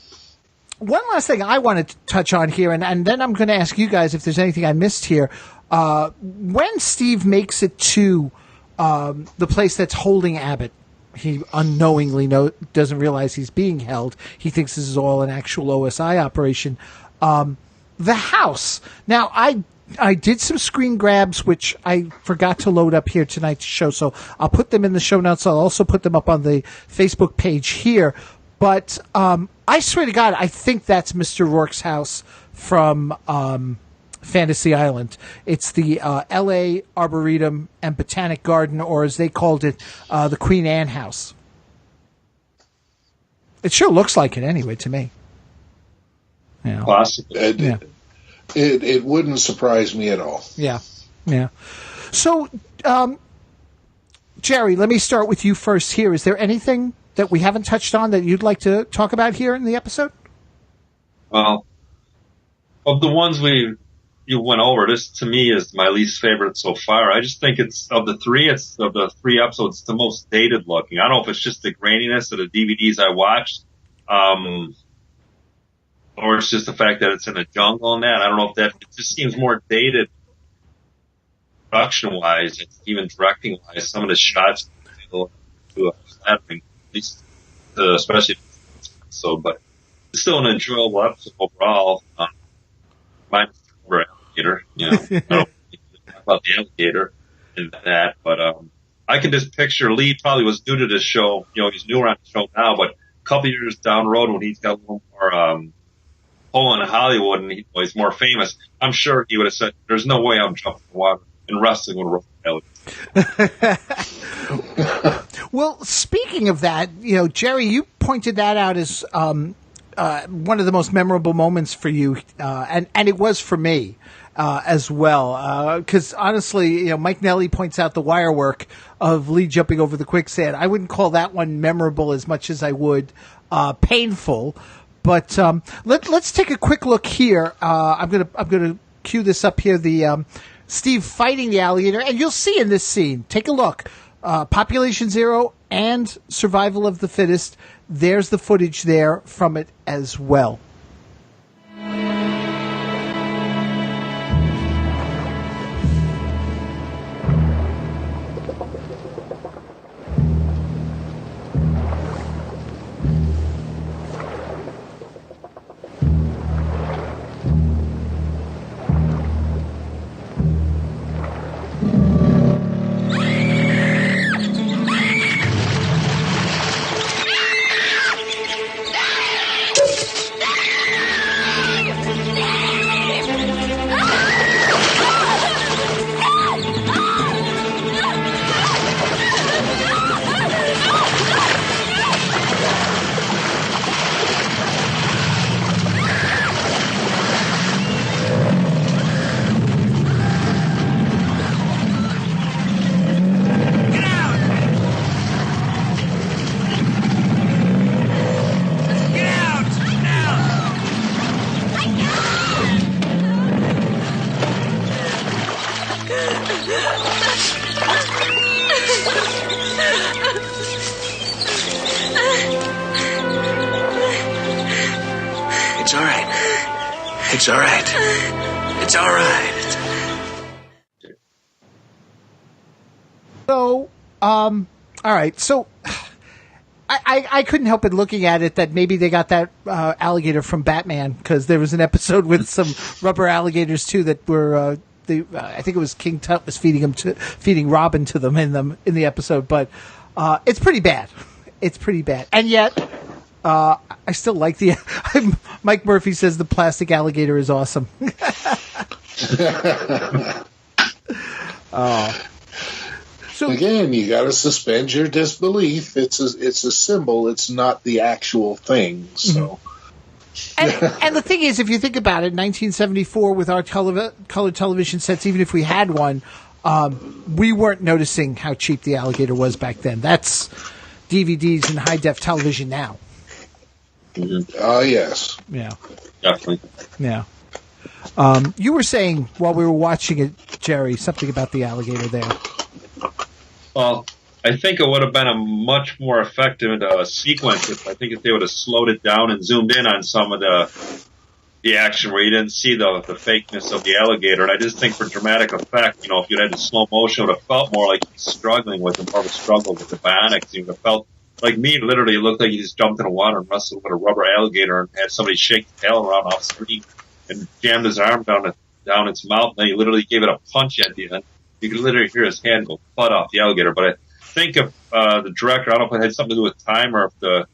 last thing I wanted to touch on here, and then I'm going to ask you guys if there's anything I missed here. When Steve makes it to the place that's holding Abbott, he unknowingly doesn't realize he's being held. He thinks this is all an actual OSI operation. The house. Now, I did some screen grabs, which I forgot to load up here tonight's show, so I'll put them in the show notes. I'll also put them up on the Facebook page here. But I swear to God, I think that's Mr. Rourke's house from Fantasy Island. It's the L.A. Arboretum and Botanic Garden, or as they called it, the Queen Anne house. It sure looks like it anyway to me. Possibly. It wouldn't surprise me at all. Yeah. So, Jerry, let me start with you first here. Is there anything that we haven't touched on that you'd like to talk about here in the episode? Well, of the ones you went over, this to me is my least favorite so far. I just think it's of the three episodes, it's the most dated looking. I don't know if it's just the graininess of the DVDs I watched, or it's just the fact that it's in a jungle and that. I don't know if it just seems more dated production wise and even directing wise. Some of the shots to flattering, at least especially so, but it's still an enjoyable episode overall. Minus the alligator, I don't talk about the alligator and that, but I can just picture Lee probably was new to this show. He's newer on the show now, but a couple years down the road when he's got a little more pull in Hollywood and he's more famous, I'm sure he would have said, "There's no way I'm jumping in the water and wrestling with a alligator." Well, speaking of that, Jerry, you pointed that out as one of the most memorable moments for you, and it was for me as well. Because honestly, Mike Nelly points out the wire work of Lee jumping over the quicksand. I wouldn't call that one memorable as much as I would painful. But let's take a quick look here. I'm gonna cue this up here. The Steve fighting the alligator, and you'll see in this scene. Take a look. Population Zero and Survival of the Fittest. There's the footage there from it as well. It's all right. It's all right. It's all right. So, all right. So, I couldn't help but looking at it that maybe they got that alligator from Batman, because there was an episode with some rubber alligators too that were. I think it was King Tut was feeding Robin to them in the episode, but it's pretty bad. It's pretty bad, and yet I still like the. Mike Murphy says the plastic alligator is awesome. So again, you got to suspend your disbelief. It's a symbol. It's not the actual thing. So. And the thing is, if you think about it, 1974 with our color television sets, even if we had one, we weren't noticing how cheap the alligator was back then. That's DVDs and high-def television now. Yes. Yeah. Definitely. Yeah. You were saying while we were watching it, Jerry, something about the alligator there. Well, I think it would have been a much more effective sequence if they would have slowed it down and zoomed in on some of the action where you didn't see the fakeness of the alligator. And I just think for dramatic effect, if you had the slow motion, it would have felt more like he's struggling with more of a struggle with the Bionics. It would have felt like me, literally, it looked like he just jumped in the water and wrestled with a rubber alligator and had somebody shake the tail around off screen and jammed his arm down its mouth, and then he literally gave it a punch at the end. You could literally hear his hand go flat off the alligator. But I think if the director, I don't know if it had something to do with time or if the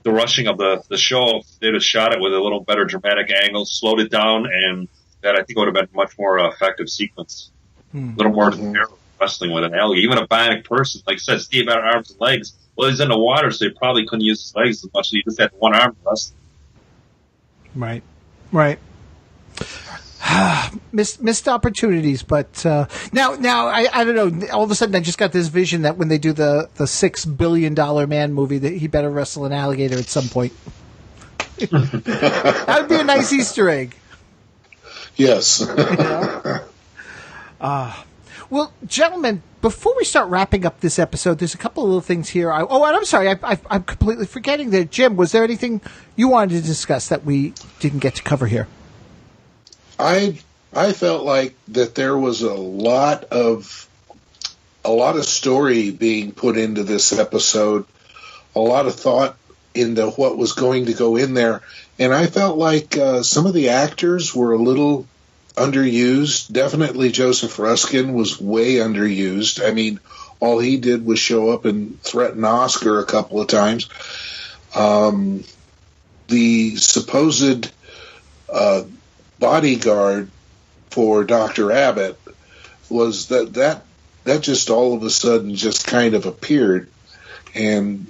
rushing of the show, if they'd have shot it with a little better dramatic angle, slowed it down, and that I think would have been a much more effective sequence. A little more wrestling with an alligator. Even a bionic person, like I said, Steve had arms and legs. Well, he's in the water, so he probably couldn't use his legs as much. He just had one arm to wrestle. Right. Missed opportunities, but now I don't know. All of a sudden, I just got this vision that when they do the $6 billion man movie, that he better wrestle an alligator at some point. That would be a nice Easter egg. Yes. Well, gentlemen, before we start wrapping up this episode, there's a couple of little things here. And I'm sorry, I'm completely forgetting that. Jim, was there anything you wanted to discuss that we didn't get to cover here? I felt like that there was a lot of story being put into this episode, a lot of thought into what was going to go in there, and I felt like some of the actors were a little underused. Definitely Joseph Ruskin was way underused. I mean, all he did was show up and threaten Oscar a couple of times. The supposed bodyguard for Dr. Abbott was that just all of a sudden just kind of appeared, and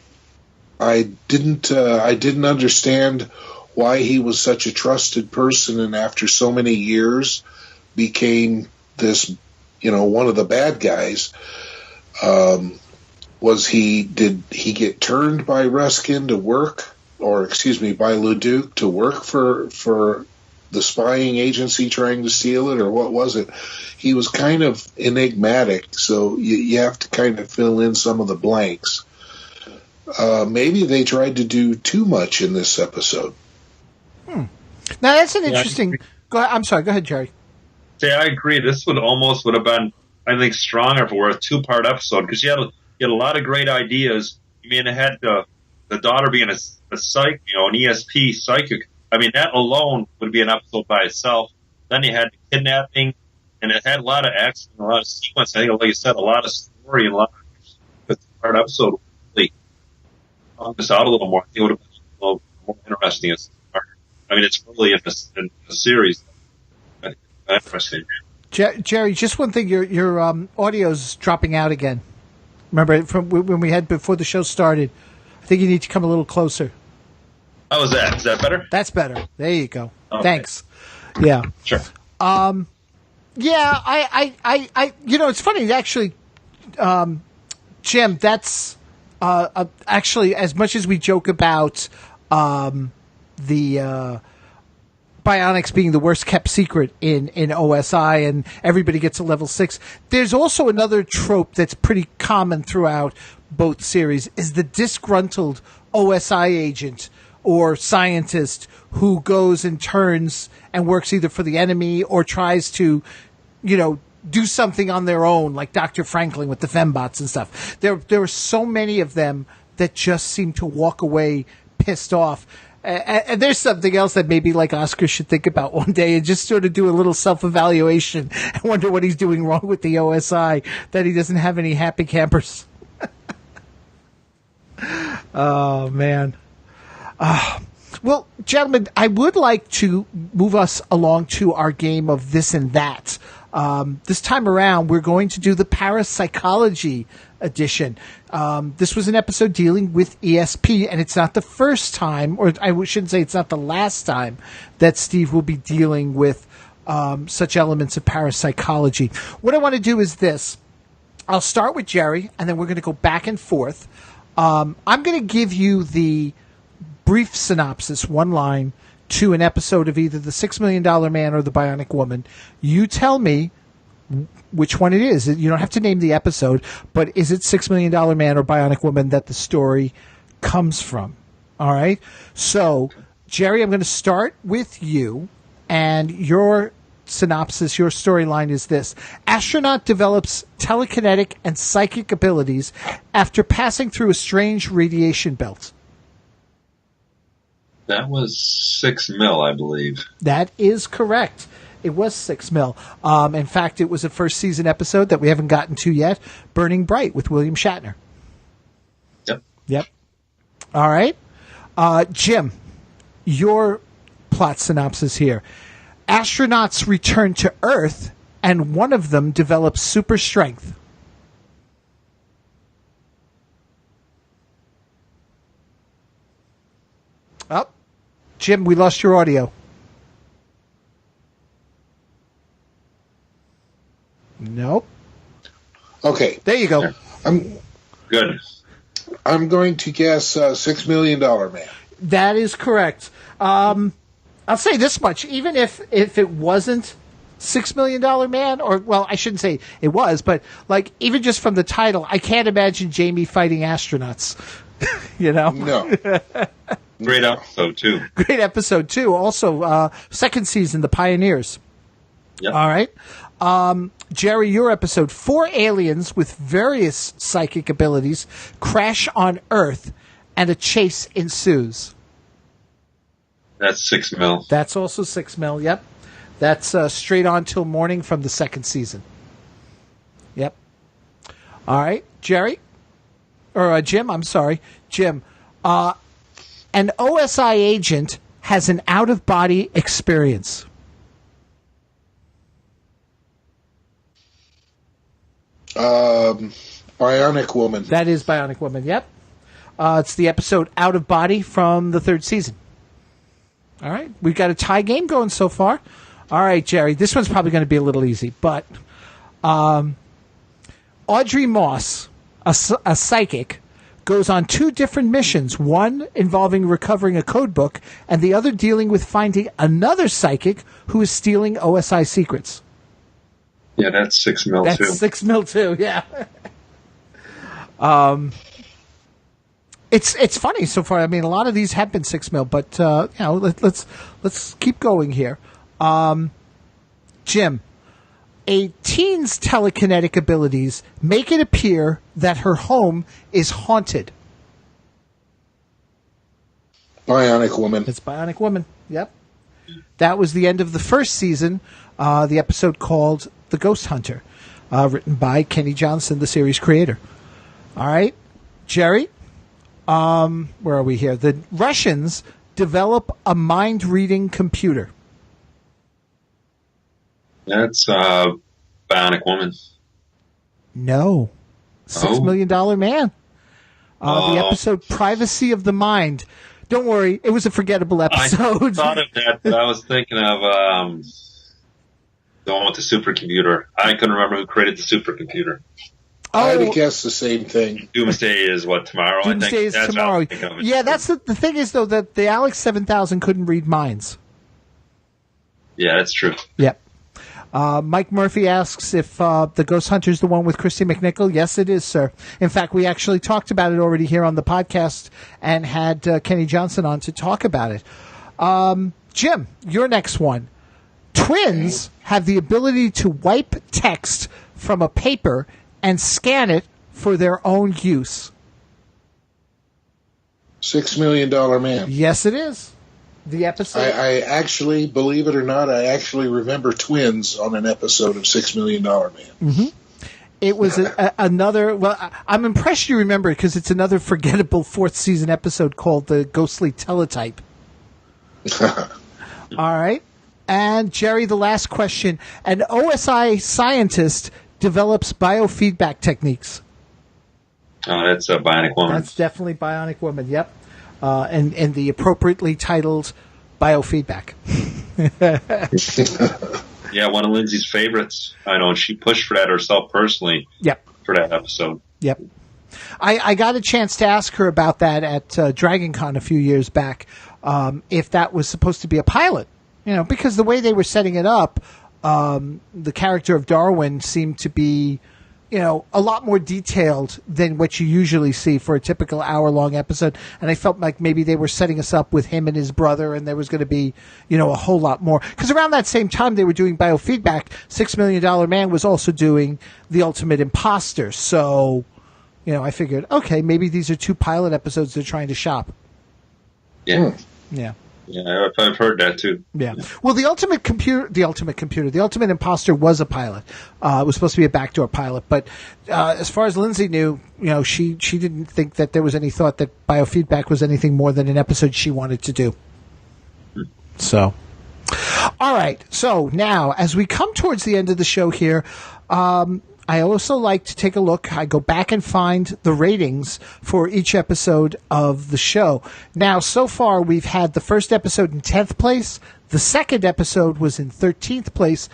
I didn't understand why he was such a trusted person, and after so many years became this, one of the bad guys. Did he get turned by Ruskin to work by Leduc to work for the spying agency trying to steal it, or what was it? He was kind of enigmatic, so you have to kind of fill in some of the blanks. Maybe they tried to do too much in this episode. Now that's an interesting. Go ahead. I'm sorry. Go ahead, Jerry. See, I agree. This would have been, I think, stronger if it were a 2-part episode, because you had a lot of great ideas. I mean, it had the daughter being a psych, an ESP psychic. I mean, that alone would be an episode by itself. Then you had the kidnapping, and it had a lot of action, a lot of sequence. I think, like you said, a lot of story, and a lot of 2-part episode would really help this out a little more. I think it would have been a little more interesting. I mean, it's really in the series. I think it's interesting. Jerry, just one thing. Your audio's dropping out again. Remember from when we had before the show started. I think you need to come a little closer. How is that? Is that better? That's better. There you go. Okay. Thanks. Yeah. Sure. Yeah. I. It's funny actually. Jim, that's actually, as much as we joke about the Bionics being the worst kept secret in OSI, and everybody gets a level 6. There's also another trope that's pretty common throughout both series, is the disgruntled OSI agent or scientist who goes and turns and works either for the enemy or tries to, do something on their own, like Dr. Franklin with the fembots and stuff. There are so many of them that just seem to walk away pissed off. And there's something else that maybe like Oscar should think about one day and just sort of do a little self-evaluation and wonder what he's doing wrong with the OSI, that he doesn't have any happy campers. Oh, man. Well, gentlemen, I would like to move us along to our game of this and that. This time around, we're going to do the parapsychology edition. This was an episode dealing with ESP, and it's not the first time, or I shouldn't say it's not the last time, that Steve will be dealing with such elements of parapsychology. What I want to do is this. I'll start with Jerry, and then we're going to go back and forth. I'm going to give you the brief synopsis, one line, to an episode of either the $6 Million Man or the Bionic Woman. You tell me which one it is. You don't have to name the episode, but is it $6 Million Man or Bionic Woman that the story comes from? All right? So, Jerry, I'm going to start with you, and your synopsis, your storyline is this. Astronaut develops telekinetic and psychic abilities after passing through a strange radiation belt. That was 6 mil, I believe. That is correct. It was 6 mil. In fact, it was a first season episode that we haven't gotten to yet, Burning Bright with William Shatner. Yep. All right. Jim, your plot synopsis here. Astronauts return to Earth, and one of them develops super strength. Oh, Jim, we lost your audio. Nope. Okay. There you go. Good. I'm going to guess $6 Million Man. That is correct. I'll say this much. Even if it wasn't $6 Million Man, or, well, I shouldn't say it was, but, like, even just from the title, I can't imagine Jamie fighting astronauts. No. Great episode, too. Great episode, too. Also, second season, The Pioneers. Yep. All right. Jerry, your episode. 4 aliens with various psychic abilities crash on Earth, and a chase ensues. That's 6 mil. That's also 6 mil, yep. That's Straight On Till Morning from the second season. Yep. All right, Jerry? Or Jim, I'm sorry. Jim, an OSI agent has an out-of-body experience. Bionic Woman. That is Bionic Woman, yep. It's the episode Out of Body from the third season. All right, we've got a tie game going so far. All right, Jerry, this one's probably going to be a little easy, but Audrey Moss, a psychic, goes on 2 different missions, one involving recovering a code book and the other dealing with finding another psychic who is stealing OSI secrets. Yeah, that's 6 mil That's too. 6 mil too, yeah. It's funny so far. I mean, a lot of these have been 6 mil, but let's keep going here. Jim, a teen's telekinetic abilities make it appear that her home is haunted. Bionic Woman. It's Bionic Woman. Yep. That was the end of the first season, the episode called The Ghost Hunter, written by Kenny Johnson, the series creator. All right. Jerry, where are we here? The Russians develop a mind-reading computer. That's Bionic Woman. No. $6 million Man. The episode Privacy of the Mind. Don't worry, it was a forgettable episode. I thought of that, but I was thinking of the one with the supercomputer. I couldn't remember who created the supercomputer. I'd have guessed the same thing. Doomsday is what, tomorrow? Doomsday is tomorrow. Yeah, that's the thing is, though, that the Alex 7000 couldn't read minds. Yeah, that's true. Yep. Mike Murphy asks if the Ghost Hunter is the one with Christy McNichol. Yes, it is, sir. In fact, we actually talked about it already here on the podcast and had Kenny Johnson on to talk about it. Jim, your next one. Twins have the ability to wipe text from a paper and scan it for their own use. $6 Million Man. Yes, it is. The episode. I actually, believe it or not, I actually remember twins on an episode of $6 Million Man. Mm-hmm. It was another. Well, I'm impressed you remember it because it's another forgettable 4th season episode called The Ghostly Teletype. All right. And Jerry, the last question. An OSI scientist develops biofeedback techniques. Oh, that's a Bionic Woman. That's definitely Bionic Woman, yep. And the appropriately titled biofeedback. Yeah, one of Lindsay's favorites. I know, and she pushed for that herself personally. Yep. For that episode. Yep. I got a chance to ask her about that at DragonCon a few years back, if that was supposed to be a pilot. You know, because the way they were setting it up, the character of Darwin seemed to be, you know, a lot more detailed than what you usually see for a typical hour-long episode. And I felt like maybe they were setting us up with him and his brother, and there was going to be, you know, a whole lot more. Because around that same time they were doing biofeedback, $6 Million Man was also doing The Ultimate Imposter. So, you know, I figured, okay, maybe these are 2 pilot episodes they're trying to shop. Yeah. Yeah. Yeah, I've heard that too. Yeah. Well, the Ultimate Imposter was a pilot. It was supposed to be a backdoor pilot, but as far as Lindsay knew, you know, she didn't think that there was any thought that biofeedback was anything more than an episode she wanted to do. So, all right. So now, as we come towards the end of the show here, I also like to take a look. I go back and find the ratings for each episode of the show. Now, so far, we've had the first episode in 10th place. The second episode was in 13th place.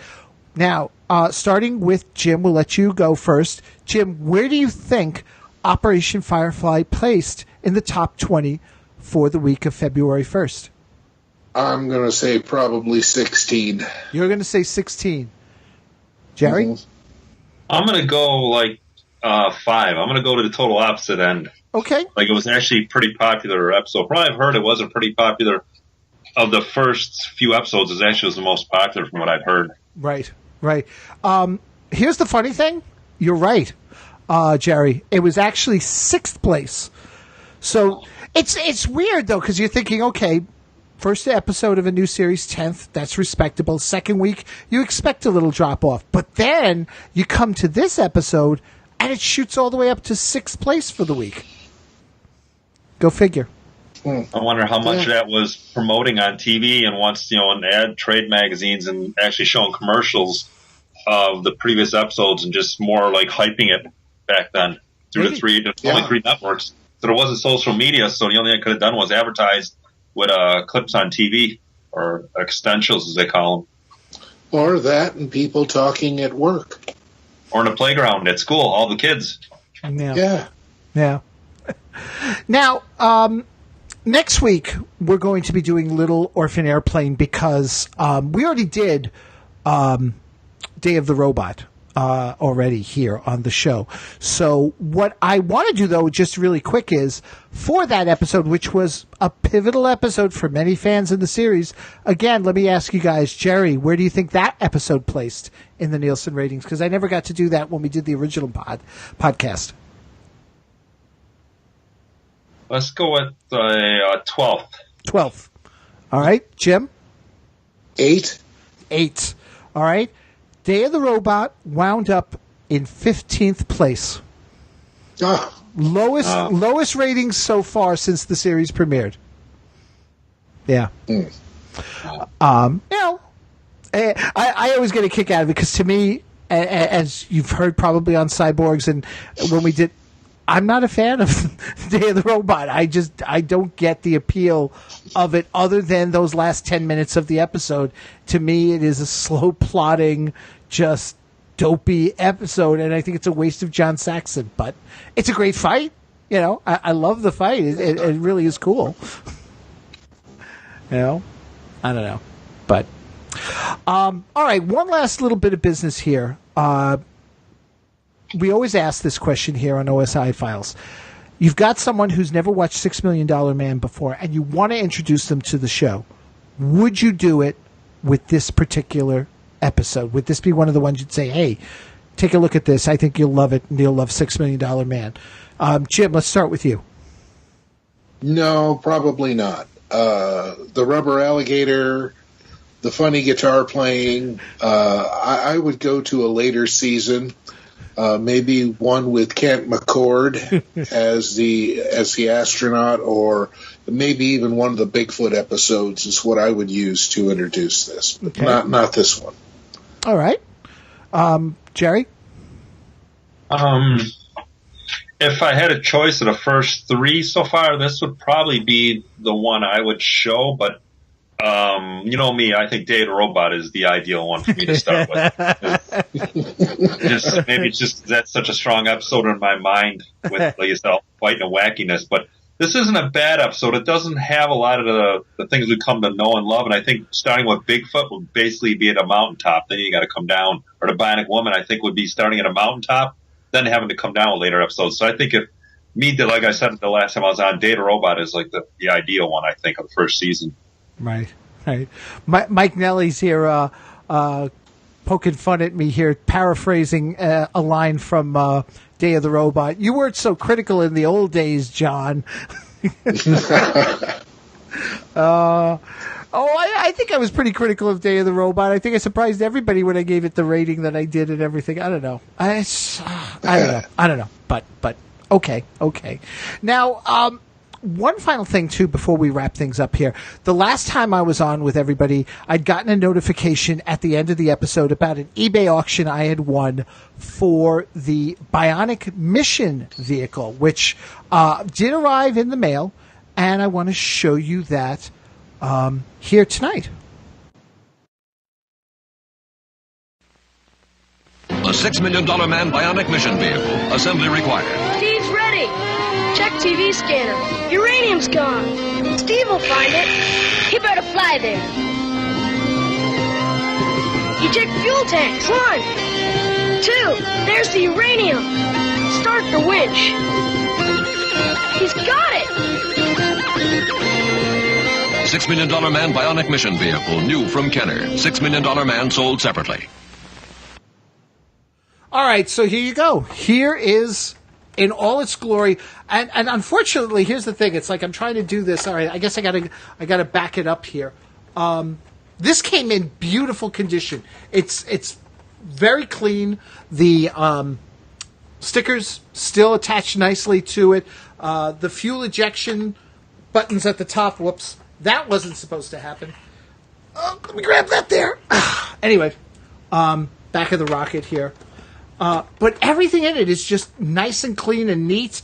Now, starting with Jim, we'll let you go first. Jim, where do you think Operation Firefly placed in the top 20 for the week of February 1st? I'm going to say probably 16. You're going to say 16. Jerry? Mm-hmm. I'm going to go like 5. I'm going to go to the total opposite end. Okay. Like, it was actually a pretty popular episode. From what I've heard, it wasn't pretty popular. Of the first few episodes, it actually was the most popular from what I've heard. Right, right. Here's the funny thing. You're right, Jerry. It was actually 6th place. So it's weird, though, because you're thinking, okay, first episode of a new series, 10th, that's respectable. Second week, you expect a little drop-off. But then you come to this episode, and it shoots all the way up to 6th place for the week. Go figure. I wonder how much of that was promoting on TV and once, you know, and ad trade magazines and actually showing commercials of the previous episodes and just more like hyping it back then through only 3 networks. So there wasn't social media, so the only thing I could have done was advertise with clips on TV or extensions, as they call them. Or that and people talking at work. Or in the playground at school, all the kids. Yeah. Now, next week, we're going to be doing Little Orphan Airplane because we already did Day of the Robot already here on the show. So what I want to do, though, just really quick is, for that episode, which was a pivotal episode for many fans in the series, again, let me ask you guys, Jerry, where do you think that episode placed in the Nielsen ratings? Because I never got to do that when we did the original podcast. Let's go with 12th. 12th. All right, Jim? 8. 8. All right. Day of the Robot wound up in 15th place. Lowest ratings so far since the series premiered. Yeah. I always get a kick out of it because, to me, as you've heard probably on Cyborgs and when we did, I'm not a fan of Day of the Robot. I don't get the appeal of it other than those last 10 minutes of the episode. To me, it is a slow plotting, just dopey episode, and I think it's a waste of John Saxon. But it's a great fight. You know, I love the fight. It really is cool. You know, I don't know. But, all right, one last little bit of business here. We always ask this question here on OSI Files. You've got someone who's never watched $6 Million Man before, and you want to introduce them to the show. Would you do it with this particular episode? Would this be one of the ones you'd say, hey, take a look at this. I think you'll love it, and you'll love $6 Million Man. Jim, let's start with you. No, probably not. The rubber alligator, the funny guitar playing, I would go to a later season. Maybe one with Kent McCord as the astronaut, or maybe even one of the Bigfoot episodes is what I would use to introduce this. But not this one. All right. Jerry? If I had a choice of the first 3 so far, this would probably be the one I would show, but you know me, I think Day of the Robot is the ideal one for me to start with. Maybe it's just that's such a strong episode in my mind with, like you said, fighting and wackiness. But this isn't a bad episode. It doesn't have a lot of the things we come to know and love. And I think starting with Bigfoot would basically be at a mountaintop. Then you got to come down. Or the Bionic Woman, I think, would be starting at a mountaintop, then having to come down with later episodes. So I think like I said the last time I was on, Day of the Robot is like the ideal one, I think, of the first season. Right. Mike Nelly's here poking fun at me here, paraphrasing a line from Day of the Robot. You weren't so critical in the old days, John. I think I was pretty critical of Day of the Robot. I think I surprised everybody when I gave it the rating that I did and everything. I don't know. I don't know. But okay. Now, one final thing, too, before we wrap things up here. The last time I was on with everybody, I'd gotten a notification at the end of the episode about an eBay auction I had won for the Bionic Mission vehicle, which did arrive in the mail, and I want to show you that here tonight. A $6 Million Man Bionic Mission vehicle. Assembly required. Steve's ready. Check TV scanner. Uranium's gone. Steve will find it. He better fly there. Eject fuel tanks. 1, 2. There's the uranium. Start the winch. He's got it. $6 Million Man Bionic Mission vehicle. New from Kenner. $6 Million Man sold separately. All right, so here you go. Here is in all its glory, and unfortunately, here's the thing. It's like I'm trying to do this. All right, I guess I gotta back it up here. This came in beautiful condition. It's very clean. The stickers still attached nicely to it. The fuel ejection buttons at the top. Whoops, that wasn't supposed to happen. Let me grab that there. Anyway, back of the rocket here. But everything in it is just nice and clean and neat.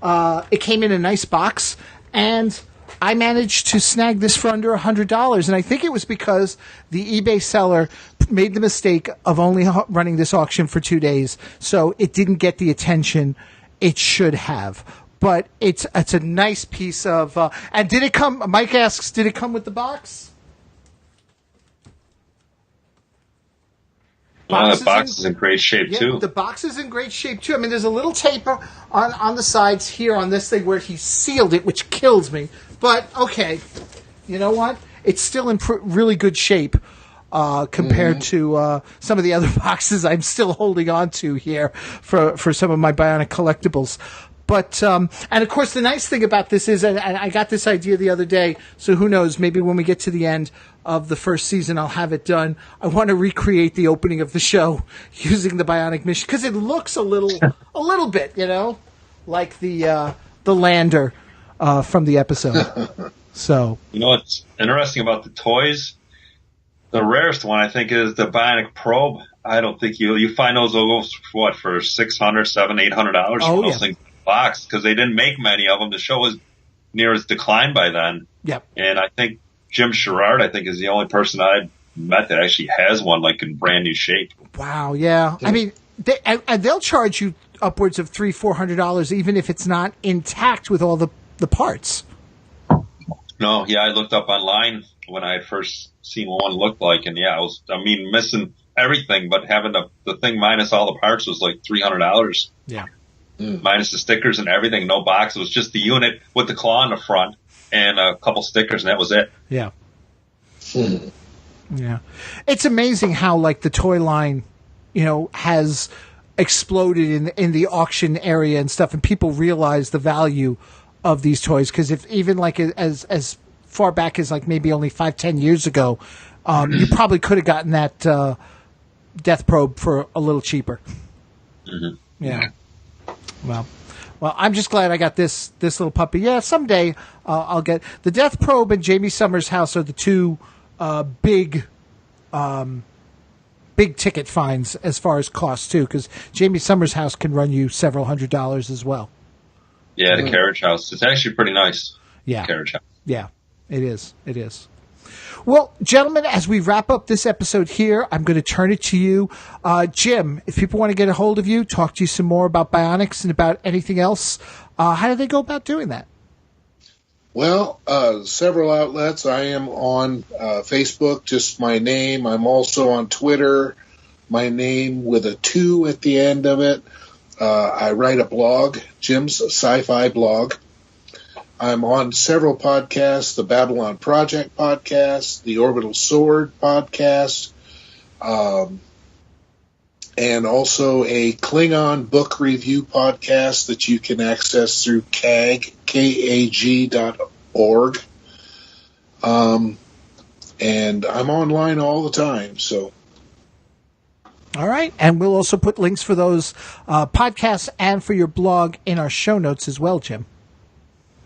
It came in a nice box, and I managed to snag this for under $100, and I think it was because the eBay seller made the mistake of only running this auction for 2 days, so it didn't get the attention it should have. but it's a nice piece of. And did it come? Mike asks, did it come with the box? The box is in great shape too. The box is in great shape too. I mean, there's a little taper on the sides here on this thing where he sealed it, which kills me. But okay, you know what? It's still in really good shape compared to some of the other boxes I'm still holding on to here for some of my Bionic collectibles. But, and of course, the nice thing about this is, and I got this idea the other day, so who knows, maybe when we get to the end of the first season, I'll have it done. I want to recreate the opening of the show using the Bionic mission, because it looks a little bit, you know, like the lander from the episode. So, you know what's interesting about the toys? The rarest one, I think, is the Bionic probe. I don't think you find those logos for $600, $700, $800 for those things. Box, because they didn't make many of them. The show was near its decline by then. Yep. And I think Jim Sherrard, is the only person I've met that actually has one like in brand new shape. Wow. Yeah. I mean, they'll charge you upwards of $300-$400 even if it's not intact with all the parts. No. Yeah. I looked up online when I had first seen what one looked like, and missing everything, but having the thing minus all the parts was like $300. Yeah. Minus the stickers and everything, no box. It was just the unit with the claw in the front and a couple stickers, and that was it. Yeah. Yeah. It's amazing how, like, the toy line, you know, has exploded in the auction area and stuff, and people realize the value of these toys. Because if even, like, as far back as, like, maybe only 5-10 years ago, you probably could have gotten that Death Probe for a little cheaper. Mm-hmm. Yeah. Well, I'm just glad I got this little puppy. Yeah, someday I'll get the Death Probe and Jamie Summers' house are the two big ticket finds as far as cost too, because Jamie Summers' house can run you several $100s as well. Yeah, the carriage house. It's actually pretty nice. Yeah, carriage house. Yeah, it is. It is. Well, gentlemen, as we wrap up this episode here, I'm going to turn it to you. Jim, if people want to get a hold of you, talk to you some more about Bionics and about anything else, how do they go about doing that? Well, several outlets. I am on Facebook, just my name. I'm also on Twitter, my name with a 2 at the end of it. I write a blog, Jim's Sci-Fi blog. I'm on several podcasts, the Babylon Project podcast, the Orbital Sword podcast, and also a Klingon book review podcast that you can access through KAG.org. And I'm online all the time, so. All right. And we'll also put links for those podcasts and for your blog in our show notes as well, Jim.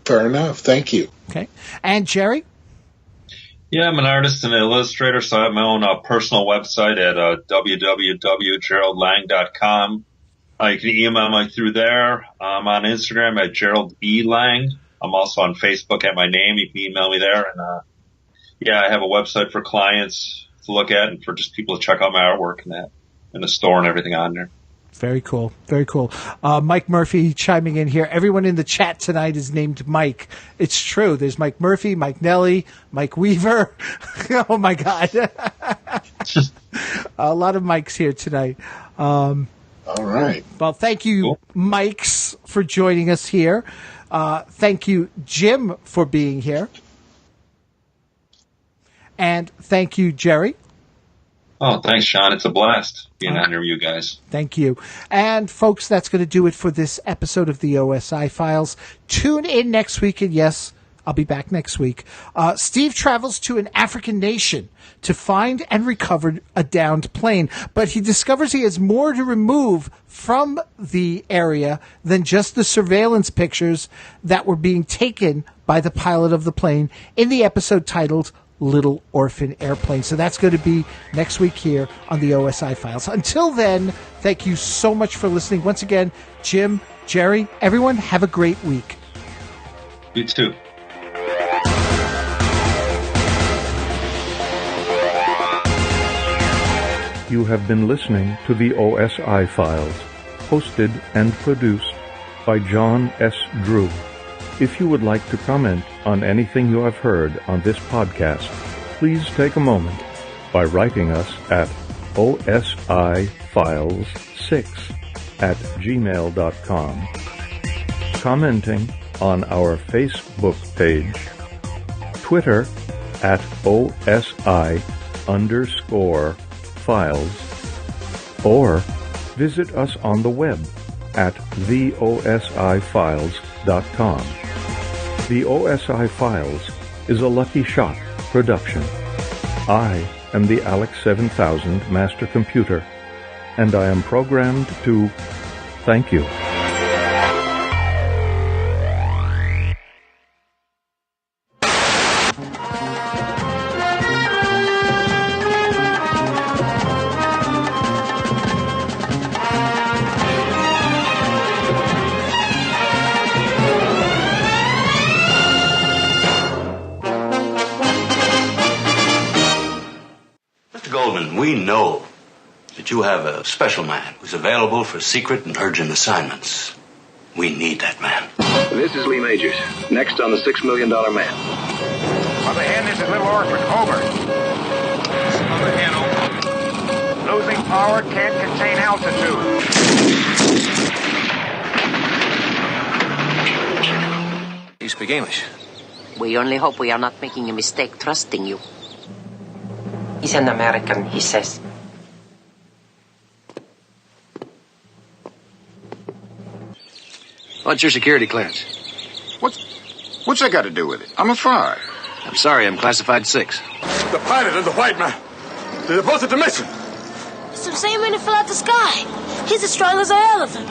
Fair enough. Thank you. Okay. And Jerry? Yeah, I'm an artist and an illustrator, so I have my own personal website at www.geraldlang.com. You can email me through there. I'm on Instagram at Gerald E. Lang. I'm also on Facebook at my name. You can email me there. And I have a website for clients to look at and for just people to check out my artwork and that, and the store and everything on there. Very cool. Very cool. Mike Murphy chiming in here. Everyone in the chat tonight is named Mike. It's true. There's Mike Murphy, Mike Nelly, Mike Weaver. Oh, my God. A lot of Mikes here tonight. All right. Well, thank you, Mikes, for joining us here. Thank you, Jim, for being here. And thank you, Jerry. Oh, thanks, Sean. It's a blast being on here with you guys. Thank you. And, folks, that's going to do it for this episode of the OSI Files. Tune in next week, and yes, I'll be back next week. Steve travels to an African nation to find and recover a downed plane, but he discovers he has more to remove from the area than just the surveillance pictures that were being taken by the pilot of the plane in the episode titled Little Orphan Airplane. So that's going to be next week here on the OSI Files. Until then, thank you so much for listening. Once again, Jim, Jerry, everyone, have a great week. You too. You have been listening to the OSI Files, hosted and produced by John S. Drew. If you would like to comment on anything you have heard on this podcast, please take a moment by writing us at osifiles6@gmail.com, commenting on our Facebook page, Twitter at OSI_files, or visit us on the web at theosifiles.com. The OSI Files is a Lucky Shot production. I am the Alex 7000 Master Computer, and I am programmed to thank you. We know that you have a special man who's available for secret and urgent assignments. We need that man. This is Lee Majors. Next on the $6 Million Man. On the hand, this is Little Orphan. Over. On the hand, over. Losing power, can't contain altitude. You speak English? We only hope we are not making a mistake trusting you. He's an American, he says. What's your security clearance? What's that got to do with it? I'm a 5. I'm sorry, I'm classified 6. The pilot and the white man. They're both at the mission. It's the same man who fell out the sky. He's as strong as an elephant.